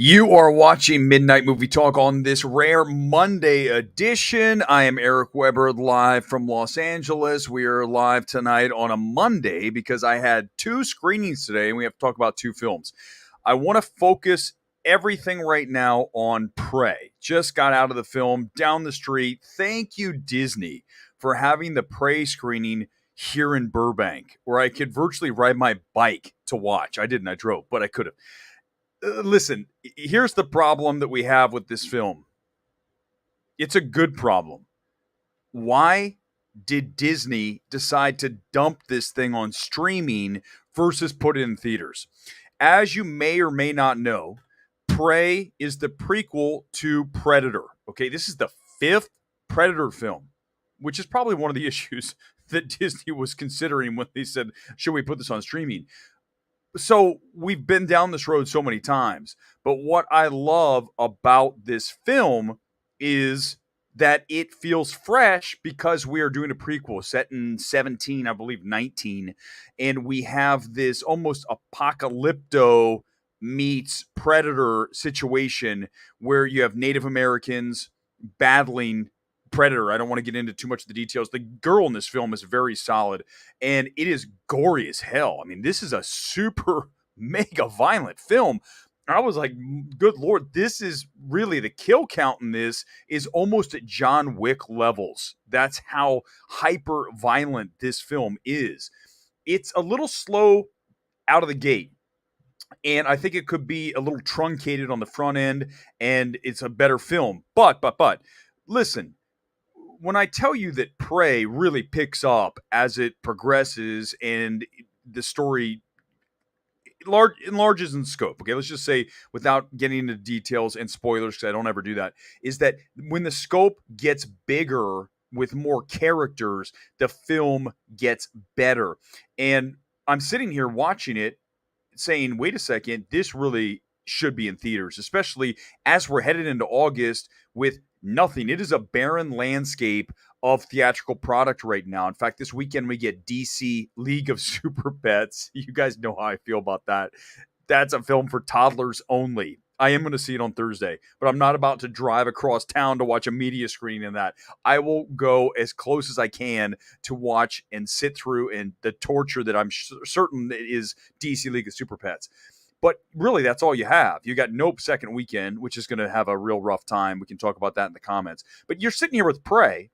You are watching Midnight Movie Talk on this rare Monday edition. I am Eric Weber, live from Los Angeles. We are live tonight on a Monday because I had two screenings today and we have to talk about two films. I want to focus everything right now on Prey. Just got out of the film down the street. Thank you, Disney, for having the Prey screening here in Burbank, where I could virtually ride my bike to watch. I didn't, I drove, but I could have. Listen, here's the problem that we have with this film. It's a good problem. Why did Disney decide to dump this thing on streaming versus put it in theaters? As you may or may not know, Prey is the prequel to Predator. Okay, this is the fifth Predator film, which is probably one of the issues that Disney was considering when they said, should we put this on streaming? So we've been down this road so many times, but what I love about this film is that it feels fresh because we are doing a prequel set in 17, I believe 19, and we have this almost apocalypto meets predator situation where you have Native Americans battling Predator. I don't want to get into too much of the details. The girl in this film is very solid, and it is gory as hell. I mean, this is a super mega violent film. I was like, good Lord, this is really the kill count in this is almost at John Wick levels. That's how hyper violent this film is. It's a little slow out of the gate. And I think it could be a little truncated on the front end, and it's a better film. But, listen, when I tell you that Prey really picks up as it progresses and the story enlarges in scope, okay, let's just say without getting into details and spoilers, because I don't ever do that, is that when the scope gets bigger with more characters, the film gets better. And I'm sitting here watching it saying, wait a second, this really should be in theaters, especially as we're headed into August with nothing. It is a barren landscape of theatrical product right now. In fact, this weekend we get DC League of Super Pets. You guys know how I feel about that. That's a film for toddlers only. I am going to see it on Thursday, but I'm not about to drive across town to watch a media screening of that. I will go as close as I can to watch and sit through and the torture that I'm certain is DC League of Super Pets. But really, that's all you have. You got Nope second weekend, which is going to have a real rough time. We can talk about that in the comments. But you're sitting here with Prey,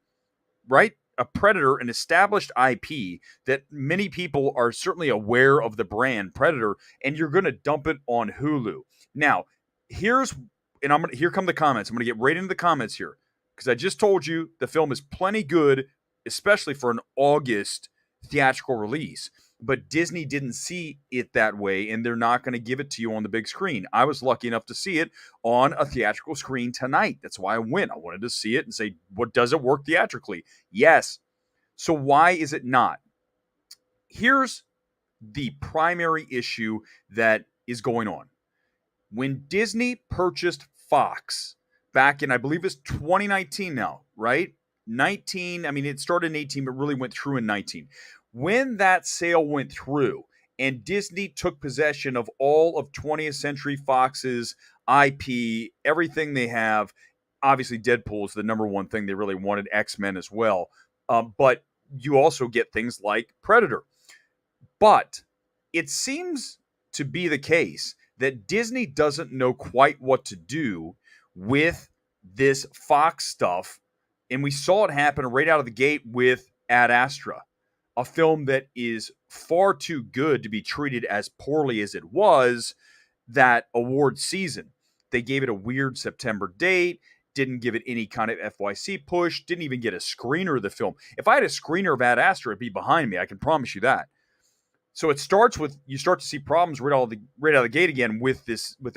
right? A Predator, an established IP that many people are certainly aware of the brand Predator, and you're going to dump it on Hulu. Now, here come the comments. I'm going to get right into the comments here because I just told you the film is plenty good, especially for an August theatrical release. But Disney didn't see it that way, and they're not going to give it to you on the big screen. I was lucky enough to see it on a theatrical screen tonight. That's why I went. I wanted to see it and say, what does it work theatrically? Yes. So why is it not? Here's the primary issue that is going on. When Disney purchased Fox back in, I believe it's 2019 now, right? 19, I mean, it started in 18, but really went through in 19. When that sale went through and Disney took possession of all of 20th Century Fox's IP, everything they have, obviously Deadpool is the number one thing they really wanted, X-Men as well. But you also get things like Predator. But it seems to be the case that Disney doesn't know quite what to do with this Fox stuff. And we saw it happen right out of the gate with Ad Astra, a film that is far too good to be treated as poorly as it was that award season. They gave it a weird September date, didn't give it any kind of FYC push, didn't even get a screener of the film. If I had a screener of Ad Astra, it'd be behind me. I can promise you that. So it starts with, you start to see problems right out of the gate again with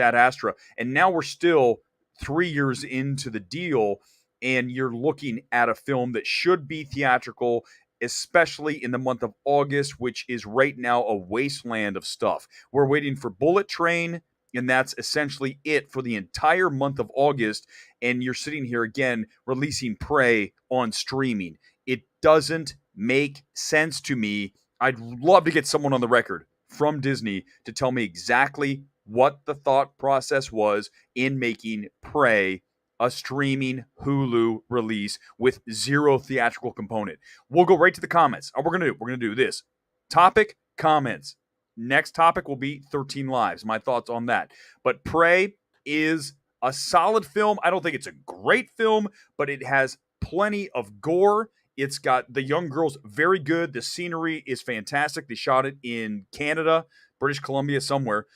Ad Astra. And now we're still 3 years into the deal, and you're looking at a film that should be theatrical, especially in the month of August, which is right now a wasteland of stuff. We're waiting for Bullet Train, and that's essentially it for the entire month of August. And you're sitting here again releasing Prey on streaming. It doesn't make sense to me. I'd love to get someone on the record from Disney to tell me exactly what the thought process was in making Prey a streaming Hulu release with zero theatrical component. We'll go right to the comments. We're gonna do this. Topic, comments. Next topic will be 13 Lives. My thoughts on that. But Prey is a solid film. I don't think it's a great film, but it has plenty of gore. It's got the young girls very good. The scenery is fantastic. They shot it in Canada, British Columbia, somewhere.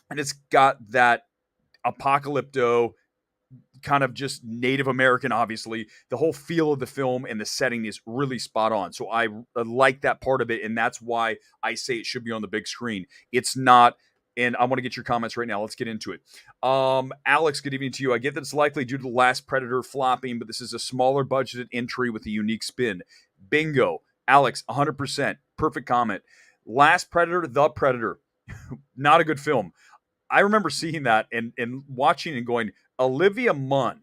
And it's got that apocalypto kind of just Native American, obviously. The whole feel of the film and the setting is really spot on. So I like that part of it, and that's why I say it should be on the big screen. It's not, and I want to get your comments right now. Let's get into it. Alex, good evening to you. I get that it's likely due to The Last Predator flopping, but this is a smaller budgeted entry with a unique spin. Bingo. Alex, 100%. Perfect comment. Last Predator, The Predator. Not a good film. I remember seeing that and watching and going, Olivia Munn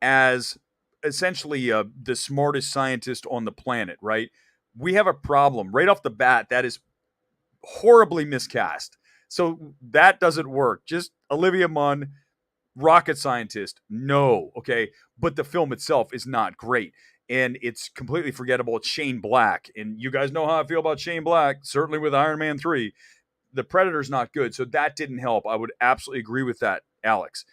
as essentially the smartest scientist on the planet, right? We have a problem right off the bat. That is horribly miscast. So that doesn't work. Just Olivia Munn, rocket scientist. No, okay. But the film itself is not great. And it's completely forgettable. It's Shane Black. And you guys know how I feel about Shane Black, certainly with Iron Man 3. The Predator's not good. So that didn't help. I would absolutely agree with that, Alex.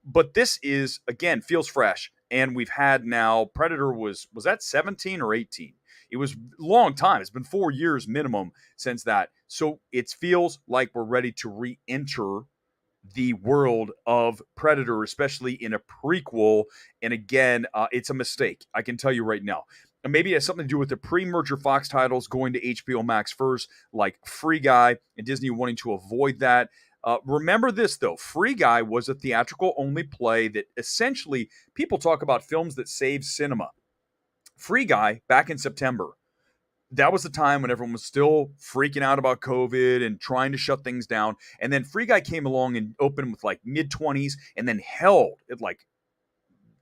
But this is, again, feels fresh. And we've had now, Predator was that 17 or 18? It was a long time. It's been 4 years minimum since that. So it feels like we're ready to re-enter the world of Predator, especially in a prequel. And again, it's a mistake. I can tell you right now. And maybe it has something to do with the pre-merger Fox titles going to HBO Max first, like Free Guy, and Disney wanting to avoid that. Remember this, though. Free Guy was a theatrical-only play that essentially people talk about films that save cinema. Free Guy, back in September, that was the time when everyone was still freaking out about COVID and trying to shut things down. And then Free Guy came along and opened with like mid-20s and then held at like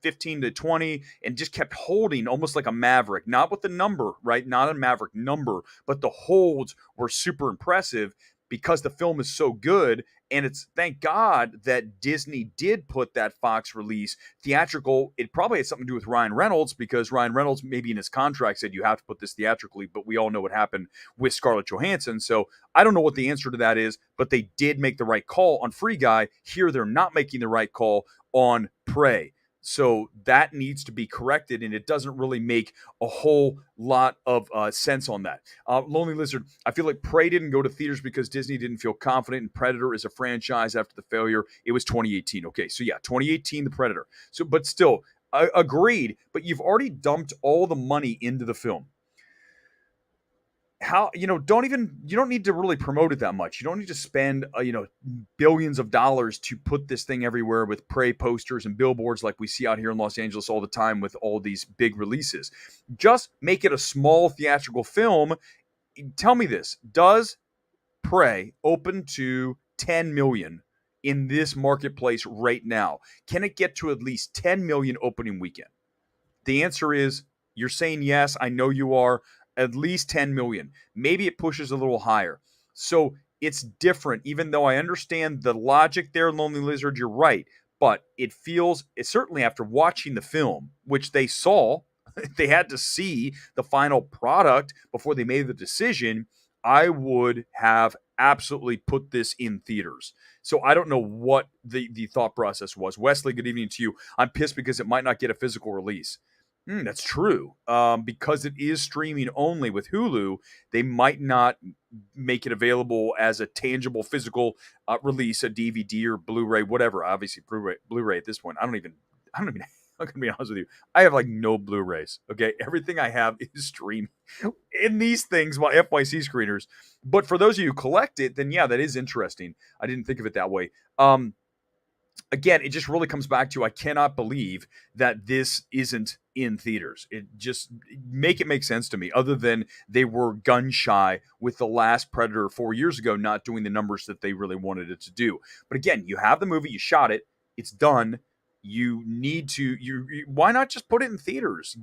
15 to 20 and just kept holding almost like a Maverick, not with the number, right? Not a Maverick number, but the holds were super impressive because the film is so good. And it's thank God that Disney did put that Fox release theatrical. It probably had something to do with Ryan Reynolds because Ryan Reynolds maybe in his contract said you have to put this theatrically, but we all know what happened with Scarlett Johansson. So I don't know what the answer to that is, but they did make the right call on Free Guy. Here they're not making the right call on Prey. So that needs to be corrected, and it doesn't really make a whole lot of sense on that. Lonely Lizard, I feel like Prey didn't go to theaters because Disney didn't feel confident in Predator as a franchise after the failure. It was 2018. Okay, so yeah, 2018, The Predator. So, but still, agreed, but you've already dumped all the money into the film. How, you don't need to really promote it that much. You don't need to spend billions of dollars to put this thing everywhere with Prey posters and billboards like we see out here in Los Angeles all the time with all these big releases. Just make it a small theatrical film. Tell me this, does Prey open to 10 million in this marketplace right now? Can it get to at least 10 million opening weekend? The answer is, you're saying yes, I know you are. At least 10 million. Maybe it pushes a little higher. So it's different, even though I understand the logic there, Lonely Lizard, you're right. But it feels, certainly after watching the film, which they saw, they had to see the final product before they made the decision, I would have absolutely put this in theaters. So I don't know what the thought process was. Wesley, good evening to you. I'm pissed because it might not get a physical release. That's true. Because it is streaming only with Hulu, they might not make it available as a tangible physical release, a DVD or Blu-ray, whatever. Obviously, Blu-ray at this point. I don't even. I'm gonna be honest with you. I have like no Blu-rays. Okay, everything I have is streamed in these things, my FYC screeners. But for those of you who collect it, then yeah, that is interesting. I didn't think of it that way. Again, it just really comes back to I cannot believe that this isn't in theaters. It just make sense to me, other than they were gun shy with The Last Predator 4 years ago, not doing the numbers that they really wanted it to do. But again, you have the movie, you shot it, it's done. You need to why not just put it in theaters?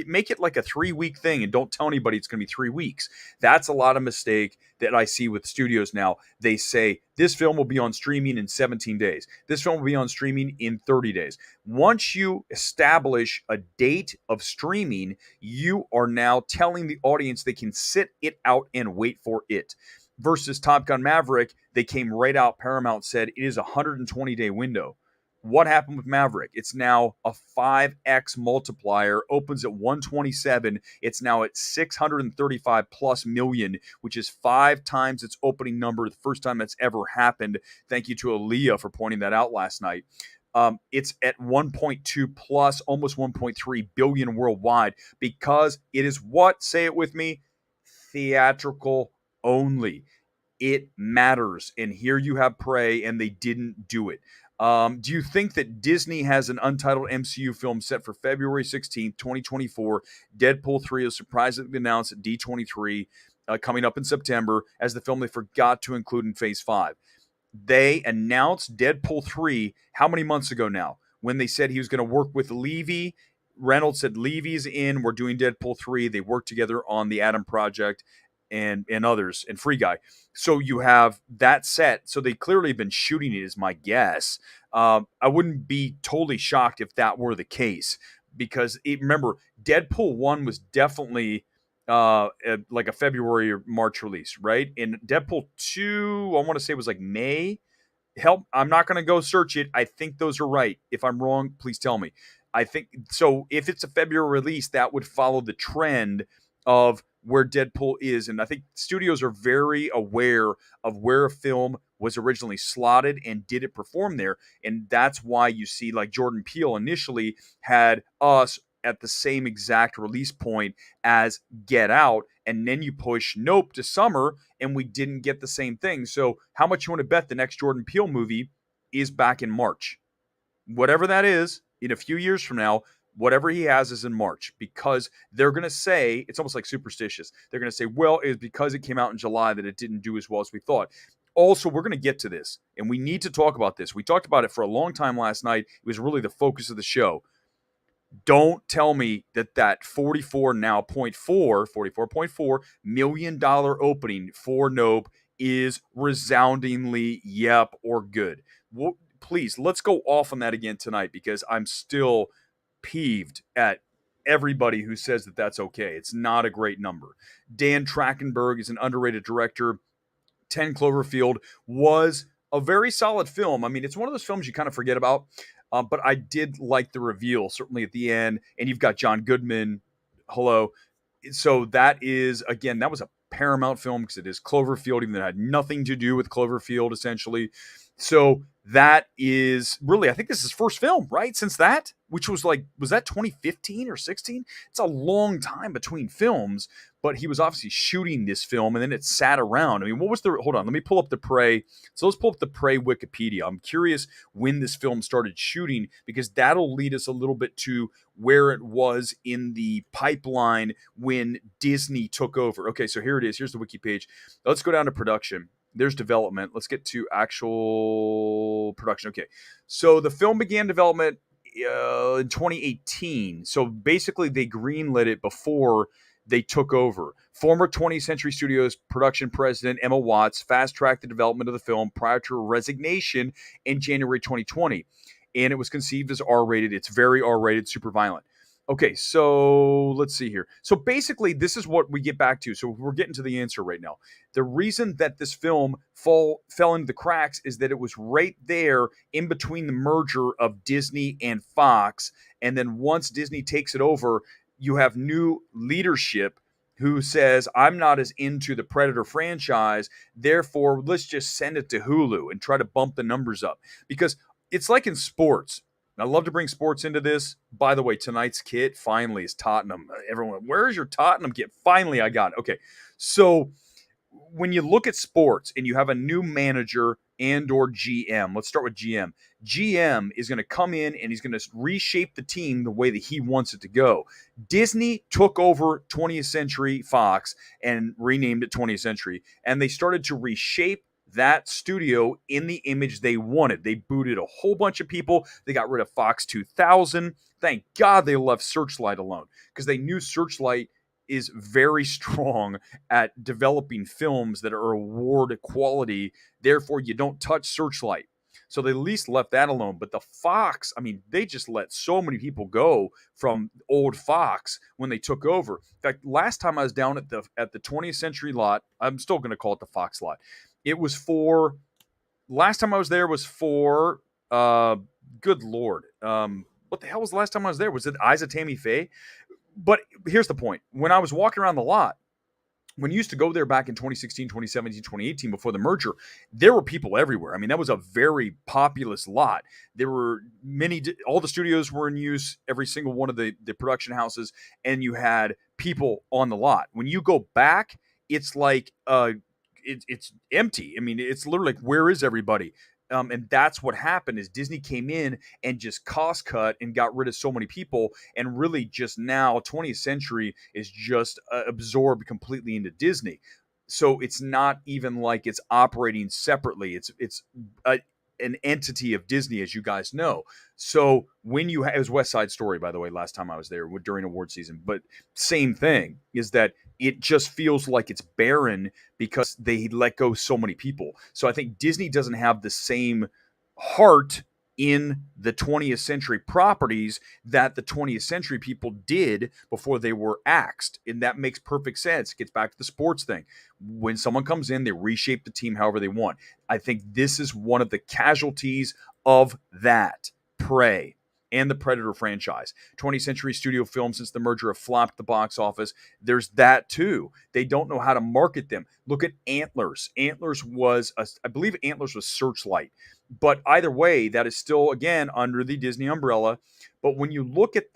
Make it like a 3-week thing and don't tell anybody it's going to be 3 weeks. That's a lot of mistake that I see with studios now. They say this film will be on streaming in 17 days. This film will be on streaming in 30 days. Once you establish a date of streaming, you are now telling the audience they can sit it out and wait for it. Versus Top Gun Maverick, they came right out. Paramount said it is a 120-day window. What happened with Maverick? It's now a 5x multiplier, opens at 127. It's now at 635 plus million, which is 5 times its opening number, the first time that's ever happened. Thank you to Aaliyah for pointing that out last night. It's at 1.2 plus, almost 1.3 billion worldwide, because it is what? Say it with me. Theatrical only. It matters. And here you have Prey, and they didn't do it. Do you think that Disney has an untitled MCU film set for February 16th, 2024? Deadpool 3 is surprisingly announced at D23, coming up in September, as the film they forgot to include in Phase 5. They announced Deadpool 3 how many months ago now? When they said he was going to work with Levy. Reynolds said Levy's in, we're doing Deadpool 3. They worked together on the Atom Project and others, and Free Guy. So you have that set. So they clearly have been shooting it, is my guess. I wouldn't be totally shocked if that were the case, because remember, Deadpool 1 was definitely like a February or March release, right? And Deadpool 2, I want to say was like May. Help, I'm not going to go search it. I think those are right. If I'm wrong, please tell me. I think so. If it's a February release, that would follow the trend of where Deadpool is. And I think studios are very aware of where a film was originally slotted and did it perform there. And that's why you see, like, Jordan Peele initially had Us at the same exact release point as Get Out, and then you push Nope to summer, and we didn't get the same thing. So how much you want to bet the next Jordan Peele movie is back in March? Whatever that is, in a few years from now, whatever he has is in March, because they're going to say, it's almost like superstitious. They're going to say, well, it's because it came out in July that it didn't do as well as we thought. Also, we're going to get to this, and we need to talk about this. We talked about it for a long time last night. It was really the focus of the show. Don't tell me that 44.4 million dollar opening for Nope is resoundingly yep or good. Well, please, let's go off on that again tonight, because I'm still peeved at everybody who says that that's okay. It's not a great number. Dan Trachtenberg is an underrated director. 10 Cloverfield was a very solid film. I mean, it's one of those films you kind of forget about. But I did like the reveal, certainly at the end. And you've got John Goodman. Hello. So that is, again, that was a Paramount film, because it is Cloverfield, even though it had nothing to do with Cloverfield, essentially. So that is really, I think this is his first film, right? Since that, which was that 2015 or 16? It's a long time between films, but he was obviously shooting this film, and then it sat around. I mean, hold on, let me pull up the Prey. So let's pull up the Prey Wikipedia. I'm curious when this film started shooting, because that'll lead us a little bit to where it was in the pipeline when Disney took over. Okay, so here it is. Here's the wiki page. Let's go down to production. There's development. Let's get to actual production. Okay, so the film began development in 2018. So basically, they greenlit it before they took over. Former 20th Century Studios production president Emma Watts fast-tracked the development of the film prior to her resignation in January 2020. And it was conceived as R-rated. It's very R-rated, super violent. Okay, so let's see here. So basically, this is what we get back to. So we're getting to the answer right now. The reason that this film fell into the cracks is that it was right there in between the merger of Disney and Fox. And then once Disney takes it over, you have new leadership who says, I'm not as into the Predator franchise, therefore let's just send it to Hulu and try to bump the numbers up. Because it's like in sports. I love to bring sports into this. By the way, tonight's kit finally is Tottenham. Everyone, where's your Tottenham kit? Finally, I got it. Okay, so when you look at sports and you have a new manager and or GM, let's start with GM. GM is going to come in and he's going to reshape the team the way that he wants it to go. Disney took over 20th Century Fox and renamed it 20th Century, and they started to reshape that studio in the image they wanted. They booted a whole bunch of people. They got rid of Fox 2000. Thank God they left Searchlight alone, because they knew Searchlight is very strong at developing films that are award quality. Therefore, you don't touch Searchlight. So they at least left that alone. But the Fox, I mean, they just let so many people go from old Fox when they took over. In fact, last time I was down at the 20th Century lot, I'm still going to call it the Fox lot. It was for, last time I was there was for, good Lord. What the hell was the last time I was there? Was it Eyes of Tammy Faye? But here's the point. When I was walking around the lot, when you used to go there back in 2016, 2017, 2018, before the merger, there were people everywhere. I mean, that was a very populous lot. There were all the studios were in use, every single one of the production houses, and you had people on the lot. When you go back, it's like, it's empty. I mean, it's literally like, where is everybody? And that's what happened, is Disney came in and just cost cut and got rid of so many people, and really just now 20th Century is just absorbed completely into Disney. So it's not even like it's operating separately. It's an entity of Disney, as you guys know. So when it was West Side Story, by the way, last time I was there during award season, but same thing, is that it just feels like it's barren because they let go so many people. So I think Disney doesn't have the same heart in the 20th century properties that the 20th century people did before they were axed. And that makes perfect sense. It gets back to the sports thing. When someone comes in, they reshape the team however they want. I think this is one of the casualties of that. Prey and the Predator franchise. 20th Century Studio films since the merger have flopped at the box office. There's that too. They don't know how to market them. Look at Antlers. I believe Antlers was Searchlight. But either way, that is still, again, under the Disney umbrella. But when you look at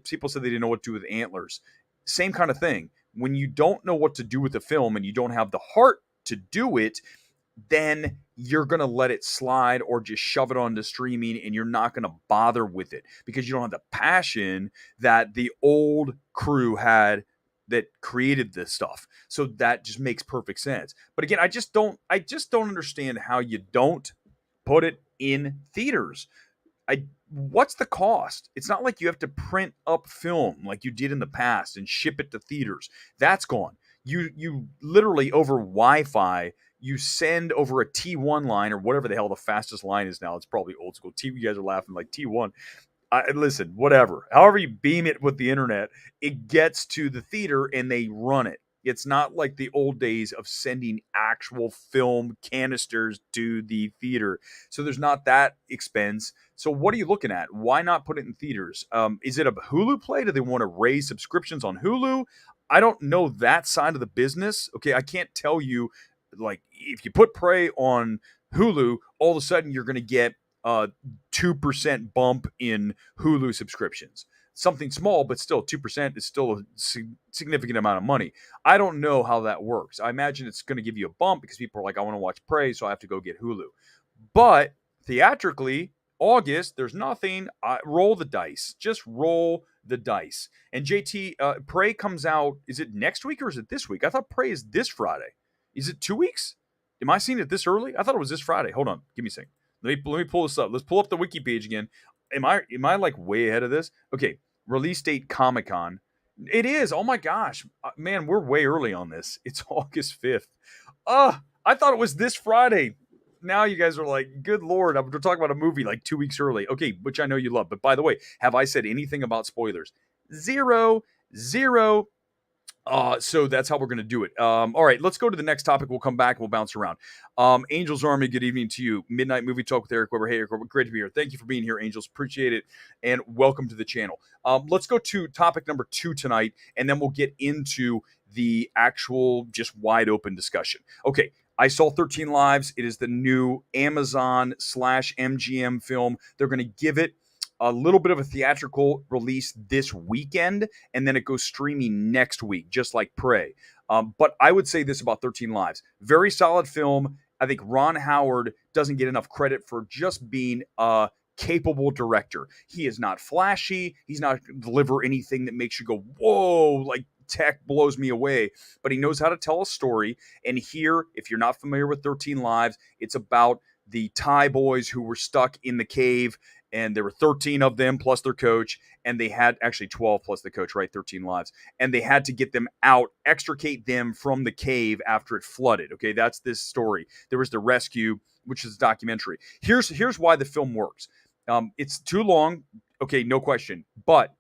people said they didn't know what to do with Antlers. Same kind of thing. When you don't know what to do with the film and you don't have the heart to do it, then you're going to let it slide or just shove it onto streaming, and you're not going to bother with it because you don't have the passion that the old crew had that created this stuff. So that just makes perfect sense. But again, I just don't understand how you don't put it in theaters. What's the cost? It's not like you have to print up film like you did in the past and ship it to theaters. That's gone. You literally over Wi-Fi, you send over a T1 line or whatever the hell the fastest line is now. It's probably old school. You guys are laughing like T1. Listen, whatever. However you beam it with the internet, it gets to the theater and they run it. It's not like the old days of sending actual film canisters to the theater. So there's not that expense. So what are you looking at? Why not put it in theaters? Is it a Hulu play? Do they want to raise subscriptions on Hulu? I don't know that side of the business. Okay, I can't tell you, like, if you put Prey on Hulu, all of a sudden you're going to get a 2% bump in Hulu subscriptions. Something small, but still 2% is still a significant amount of money. I don't know how that works. I imagine it's going to give you a bump because people are like, I want to watch Prey, so I have to go get Hulu. But theatrically, August, there's nothing. Roll the dice. Just roll the dice. And JT, Prey comes out, is it next week or is it this week? I thought Prey is this Friday. Is it 2 weeks? Am I seeing it this early? I thought it was this Friday. Hold on. Give me a second. Let me pull this up. Let's pull up the wiki page again. Am I like way ahead of this? Okay. Release date Comic-Con. It is. Oh my gosh. Man, we're way early on this. It's August 5th. I thought it was this Friday. Now you guys are like, good Lord, we're talking about a movie like 2 weeks early. Okay, which I know you love. But by the way, have I said anything about spoilers? Zero. So that's how we're going to do it. All right, let's go to the next topic. We'll come back. We'll bounce around. Angels Army, good evening to you. Midnight Movie Talk with Eric Weber. Hey, Eric Weber, great to be here. Thank you for being here, Angels. Appreciate it. And welcome to the channel. Let's go to topic number 2 tonight, and then we'll get into the actual just wide open discussion. Okay, I saw 13 Lives. It is the new Amazon/MGM film. They're going to give it a little bit of a theatrical release this weekend, and then it goes streaming next week, just like Prey. But I would say this about 13 Lives. Very solid film. I think Ron Howard doesn't get enough credit for just being a capable director. He is not flashy. He's not deliver anything that makes you go, whoa, like tech blows me away, but he knows how to tell a story. And here, if you're not familiar with 13 Lives, it's about the Thai boys who were stuck in the cave, and there were 13 of them plus their coach, and they had actually 12 plus the coach, right? 13 lives. And they had to get them out, extricate them from the cave after it flooded. Okay, that's this story. There was the rescue, which is a documentary. Here's why the film works. It's too long, okay, no question, but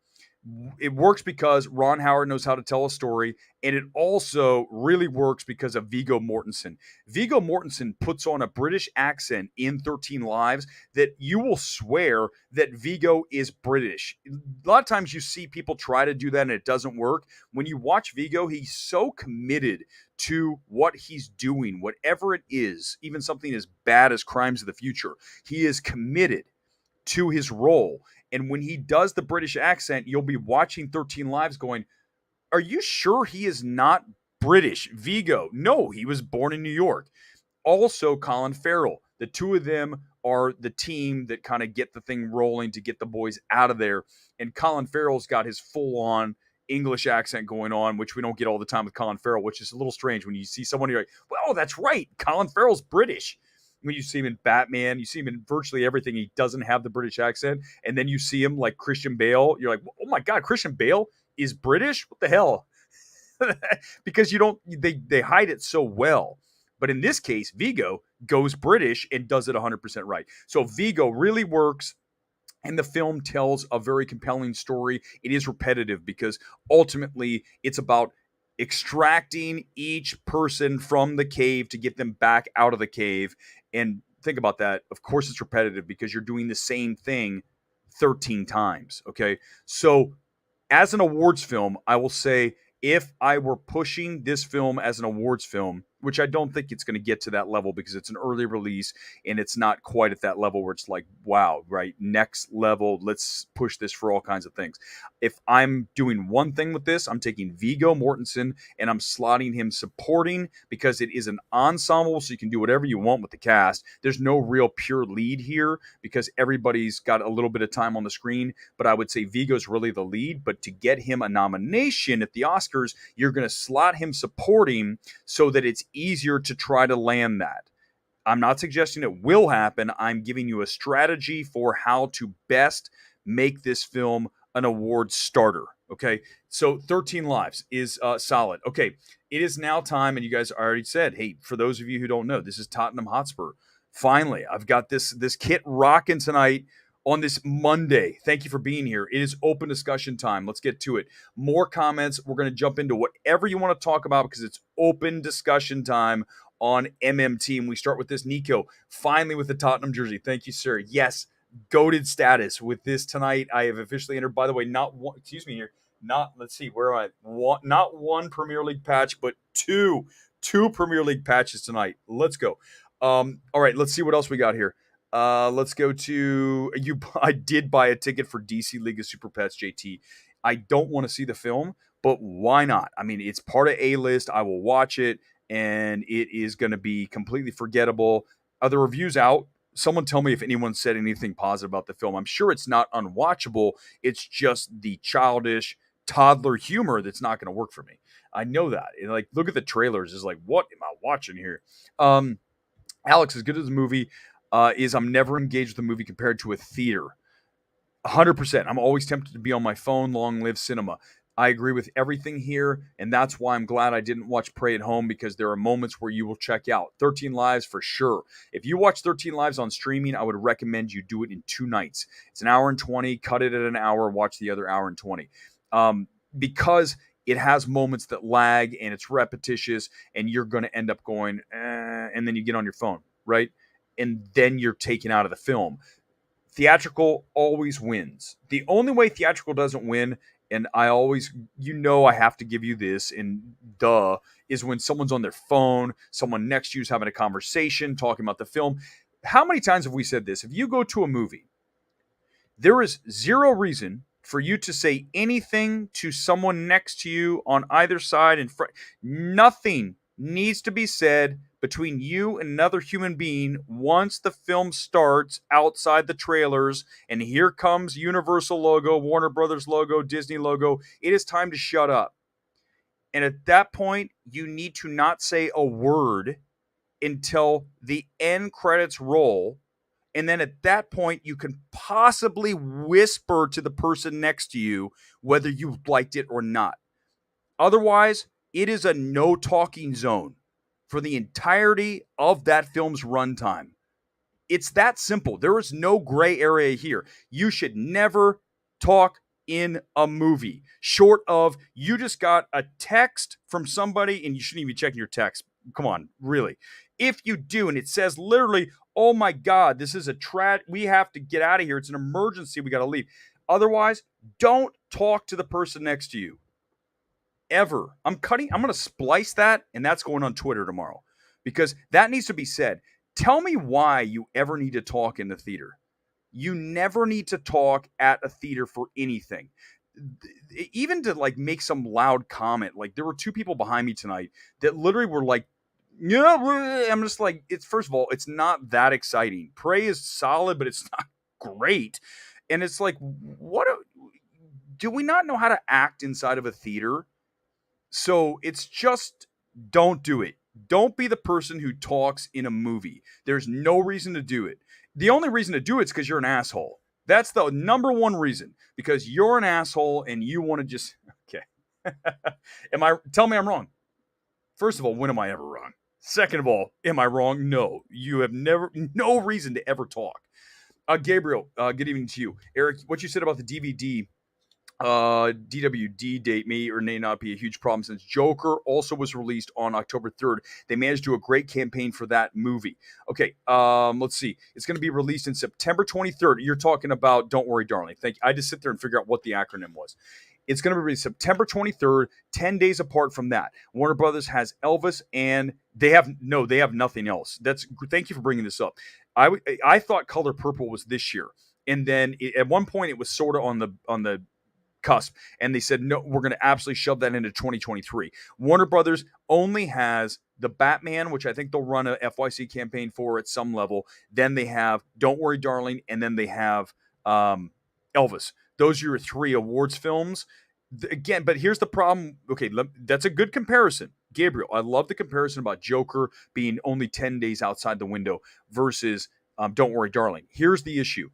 it works because Ron Howard knows how to tell a story, and it also really works because of Viggo Mortensen. Viggo Mortensen puts on a British accent in 13 Lives that you will swear that Viggo is British. A lot of times you see people try to do that and it doesn't work. When you watch Viggo, he's so committed to what he's doing, whatever it is, even something as bad as Crimes of the Future. He is committed to his role. And when he does the British accent, you'll be watching 13 Lives going, are you sure he is not British? Viggo, no, he was born in New York. Also, Colin Farrell. The two of them are the team that kind of get the thing rolling to get the boys out of there. And Colin Farrell's got his full-on English accent going on, which we don't get all the time with Colin Farrell, which is a little strange when you see someone, you're like, well, that's right, Colin Farrell's British. When you see him in Batman, you see him in virtually everything, he doesn't have the British accent. And then you see him like Christian Bale, you're like, oh my God, Christian Bale is British? What the hell? Because they hide it so well. But in this case, Viggo goes British and does it 100% right. So Viggo really works. And the film tells a very compelling story. It is repetitive because ultimately it's about extracting each person from the cave to get them back out of the cave. And think about that. Of course, it's repetitive because you're doing the same thing 13 times. Okay. So as an awards film, I will say if I were pushing this film as an awards film, which I don't think it's going to get to that level because it's an early release and it's not quite at that level where it's like, wow, right? Next level, let's push this for all kinds of things. If I'm doing one thing with this, I'm taking Viggo Mortensen and I'm slotting him supporting because it is an ensemble, so you can do whatever you want with the cast. There's no real pure lead here because everybody's got a little bit of time on the screen, but I would say Viggo's really the lead. But to get him a nomination at the Oscars, you're going to slot him supporting so that it's easier to try to land that. I'm not suggesting it will happen. I'm giving you a strategy for how to best make this film an award starter. Okay, so 13 Lives is solid. Okay, it is now time, and you guys already said, hey, for those of you who don't know, this is Tottenham Hotspur. Finally, I've got this kit rocking tonight on this Monday. Thank you for being here. It is open discussion time. Let's get to it. More comments. We're going to jump into whatever you want to talk about because it's open discussion time on MMT. And we start with this, Nico, finally with the Tottenham jersey. Thank you, sir. Yes, goated status with this tonight. I have officially entered, by the way, let's see, where am I? Not one Premier League patch, but two Premier League patches tonight. Let's go. All right, let's see what else we got here. Let's go to you. I did buy a ticket for DC League of Super Pets, JT. I don't want to see the film, but why not? I mean, it's part of A-list. I will watch it, and it is going to be completely forgettable. Are the reviews out? Someone tell me if anyone said anything positive about the film. I'm sure it's not unwatchable. It's just the childish toddler humor that's not going to work for me. I know that. And like, look at the trailers. It's like, what am I watching here? Alex, as good as the movie is, I'm never engaged with the movie compared to a theater. 100%. I'm always tempted to be on my phone. Long live cinema. I agree with everything here, and that's why I'm glad I didn't watch Prey at home because there are moments where you will check out. 13 Lives for sure. If you watch 13 Lives on streaming, I would recommend you do it in 2 nights. It's an hour and 20. Cut it at an hour. Watch the other hour and 20. Because it has moments that lag and it's repetitious, and you're going to end up going, and then you get on your phone, right? And then you're taken out of the film. Theatrical always wins. The only way theatrical doesn't win, and I always, I have to give you this, and is when someone's on their phone, someone next to you is having a conversation, talking about the film. How many times have we said this? If you go to a movie, there is zero reason for you to say anything to someone next to you on either side in front. Nothing needs to be said between you and another human being once the film starts outside the trailers, and here comes Universal logo, Warner Brothers logo, Disney logo. It is time to shut up. And at that point, you need to not say a word until the end credits roll. And then at that point, you can possibly whisper to the person next to you whether you liked it or not. Otherwise, it is a no talking zone for the entirety of that film's runtime. It's that simple. There is no gray area here. You should never talk in a movie, short of you just got a text from somebody and you shouldn't even be checking your text. Come on, really. If you do, and it says literally, oh my God, this is we have to get out of here. It's an emergency. We got to leave. Otherwise, don't talk to the person next to you. Ever. I'm going to splice that, and that's going on Twitter tomorrow because that needs to be said. Tell me why you ever need to talk in the theater. You never need to talk at a theater for anything. Even to like make some loud comment. Like there were two people behind me tonight that literally were like, yeah, I'm just like, it's first of all, it's not that exciting. Prey is solid, but it's not great. And it's like, do we not know how to act inside of a theater? So it's just don't do it. Don't be the person who talks in a movie. There's no reason to do it. The only reason to do it is because you're an asshole. That's the number one reason. Because you're an asshole and you want to just okay. Tell me I'm wrong. First of all, when am I ever wrong? Second of all, am I wrong? No. You have no reason to ever talk. Gabriel, good evening to you. Eric, what you said about the DVD DWD date may or may not be a huge problem since Joker also was released on October 3rd. They managed to do a great campaign for that movie. Okay, let's see. It's going to be released in September 23rd. You're talking about Don't Worry, Darling. Thank you. I just sit there and figure out what the acronym was. It's going to be released September 23rd, 10 days apart from that. Warner Brothers has Elvis, and they have nothing else. Thank you for bringing this up. I thought Color Purple was this year, and then at one point it was sort of on the cusp, and they said no, we're going to absolutely shove that into 2023. Warner Brothers only has the Batman, which I think they'll run a FYC campaign for at some level. Then they have Don't Worry, Darling, and then they have Elvis. Those are your three awards films. Again, but here's the problem. Okay, that's a good comparison. Gabriel, I love the comparison about Joker being only 10 days outside the window versus Don't Worry, Darling. Here's the issue.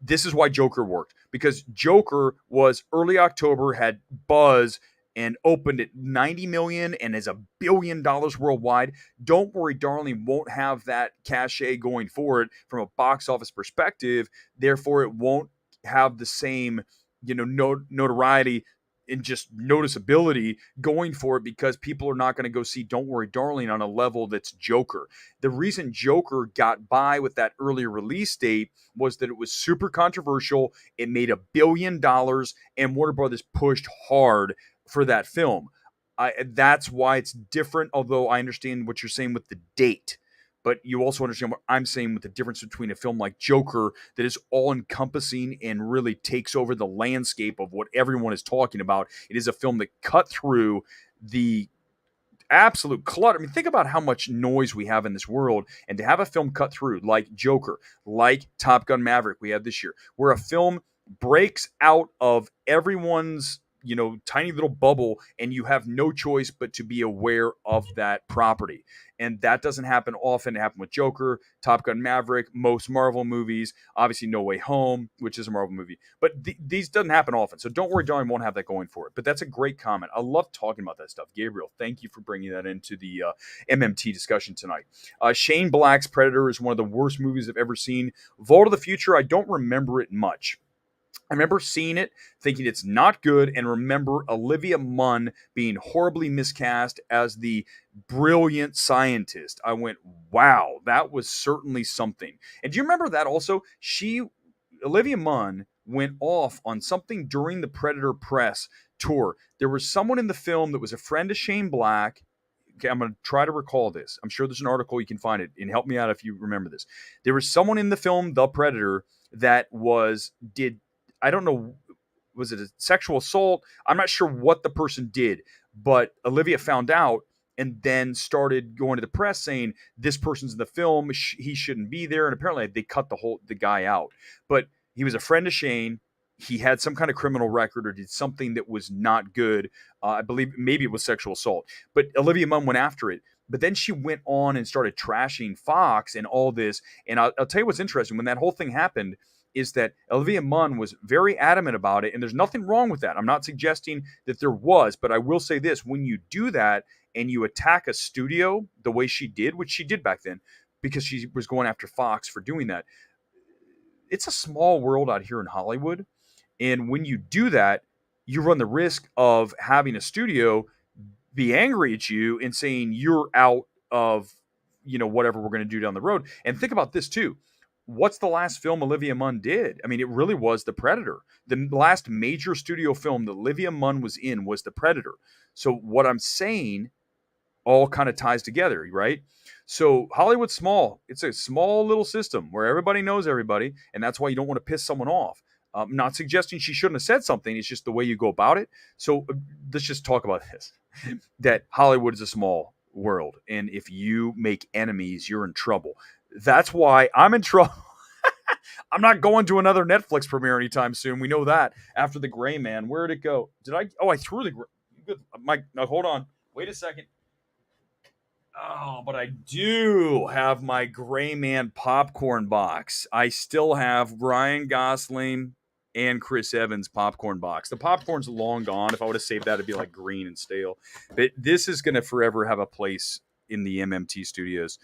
This is why Joker worked, because Joker was early October, had buzz, and opened at 90 million and is $1 billion worldwide. Don't Worry, Darling won't have that cachet going forward from a box office perspective. Therefore, it won't have the same, notoriety and just noticeability going for it because people are not going to go see Don't Worry, Darling on a level that's Joker. The reason Joker got by with that earlier release date was that it was super controversial. It made $1 billion, and Warner Brothers pushed hard for that film. That's why it's different, although I understand what you're saying with the date. But you also understand what I'm saying with the difference between a film like Joker that is all-encompassing and really takes over the landscape of what everyone is talking about. It is a film that cut through the absolute clutter. I mean, think about how much noise we have in this world, and to have a film cut through like Joker, like Top Gun Maverick we had this year, where a film breaks out of everyone's tiny little bubble, and you have no choice but to be aware of that property. And that doesn't happen often. It happened with Joker, Top Gun Maverick, most Marvel movies, obviously No Way Home, which is a Marvel movie. But these doesn't happen often. So Don't Worry, Darling won't have that going for it. But that's a great comment. I love talking about that stuff. Gabriel, thank you for bringing that into the MMT discussion tonight. Shane Black's Predator is one of the worst movies I've ever seen. Vault of the Future, I don't remember it much. I remember seeing it, thinking it's not good, and remember Olivia Munn being horribly miscast as the brilliant scientist. I went, wow, that was certainly something. And do you remember that also? Olivia Munn went off on something during the Predator press tour. There was someone in the film that was a friend of Shane Black. Okay, I'm going to try to recall this. I'm sure there's an article, you can find it, and help me out if you remember this. There was someone in the film The Predator that I don't know, was it a sexual assault? I'm not sure what the person did, but Olivia found out and then started going to the press saying this person's in the film, he shouldn't be there, and apparently they cut the guy out. But he was a friend of Shane. he had some kind of criminal record or did something that was not good. I believe maybe it was sexual assault, but Olivia Munn went after it. But then she went on and started trashing Fox and all this. And I'll tell you what's interesting. When that whole thing happened, is that Olivia Munn was very adamant about it. And there's nothing wrong with that. I'm not suggesting that there was, but I will say this. When you do that and you attack a studio the way she did, which she did back then, because she was going after Fox for doing that, it's a small world out here in Hollywood. And when you do that, you run the risk of having a studio be angry at you and saying you're out of, whatever we're going to do down the road. And think about this too. What's the last film Olivia Munn did? I mean, it really was The Predator. The last major studio film that Olivia Munn was in was The Predator. So what I'm saying all kind of ties together, right? So Hollywood's small. It's a small little system where everybody knows everybody, and that's why you don't want to piss someone off. I'm not suggesting she shouldn't have said something. It's just the way you go about it. So let's just talk about this, that Hollywood is a small world, and if you make enemies, you're in trouble. That's why I'm in trouble. I'm not going to another Netflix premiere anytime soon. We know that after The Gray Man. Where'd it go? I threw the good. Mike, now hold on. Wait a second. Oh, but I do have my Gray Man popcorn box. I still have Ryan Gosling and Chris Evans popcorn box. The popcorn's long gone. If I would have saved that, it'd be like green and stale. But this is going to forever have a place in the MMT studios.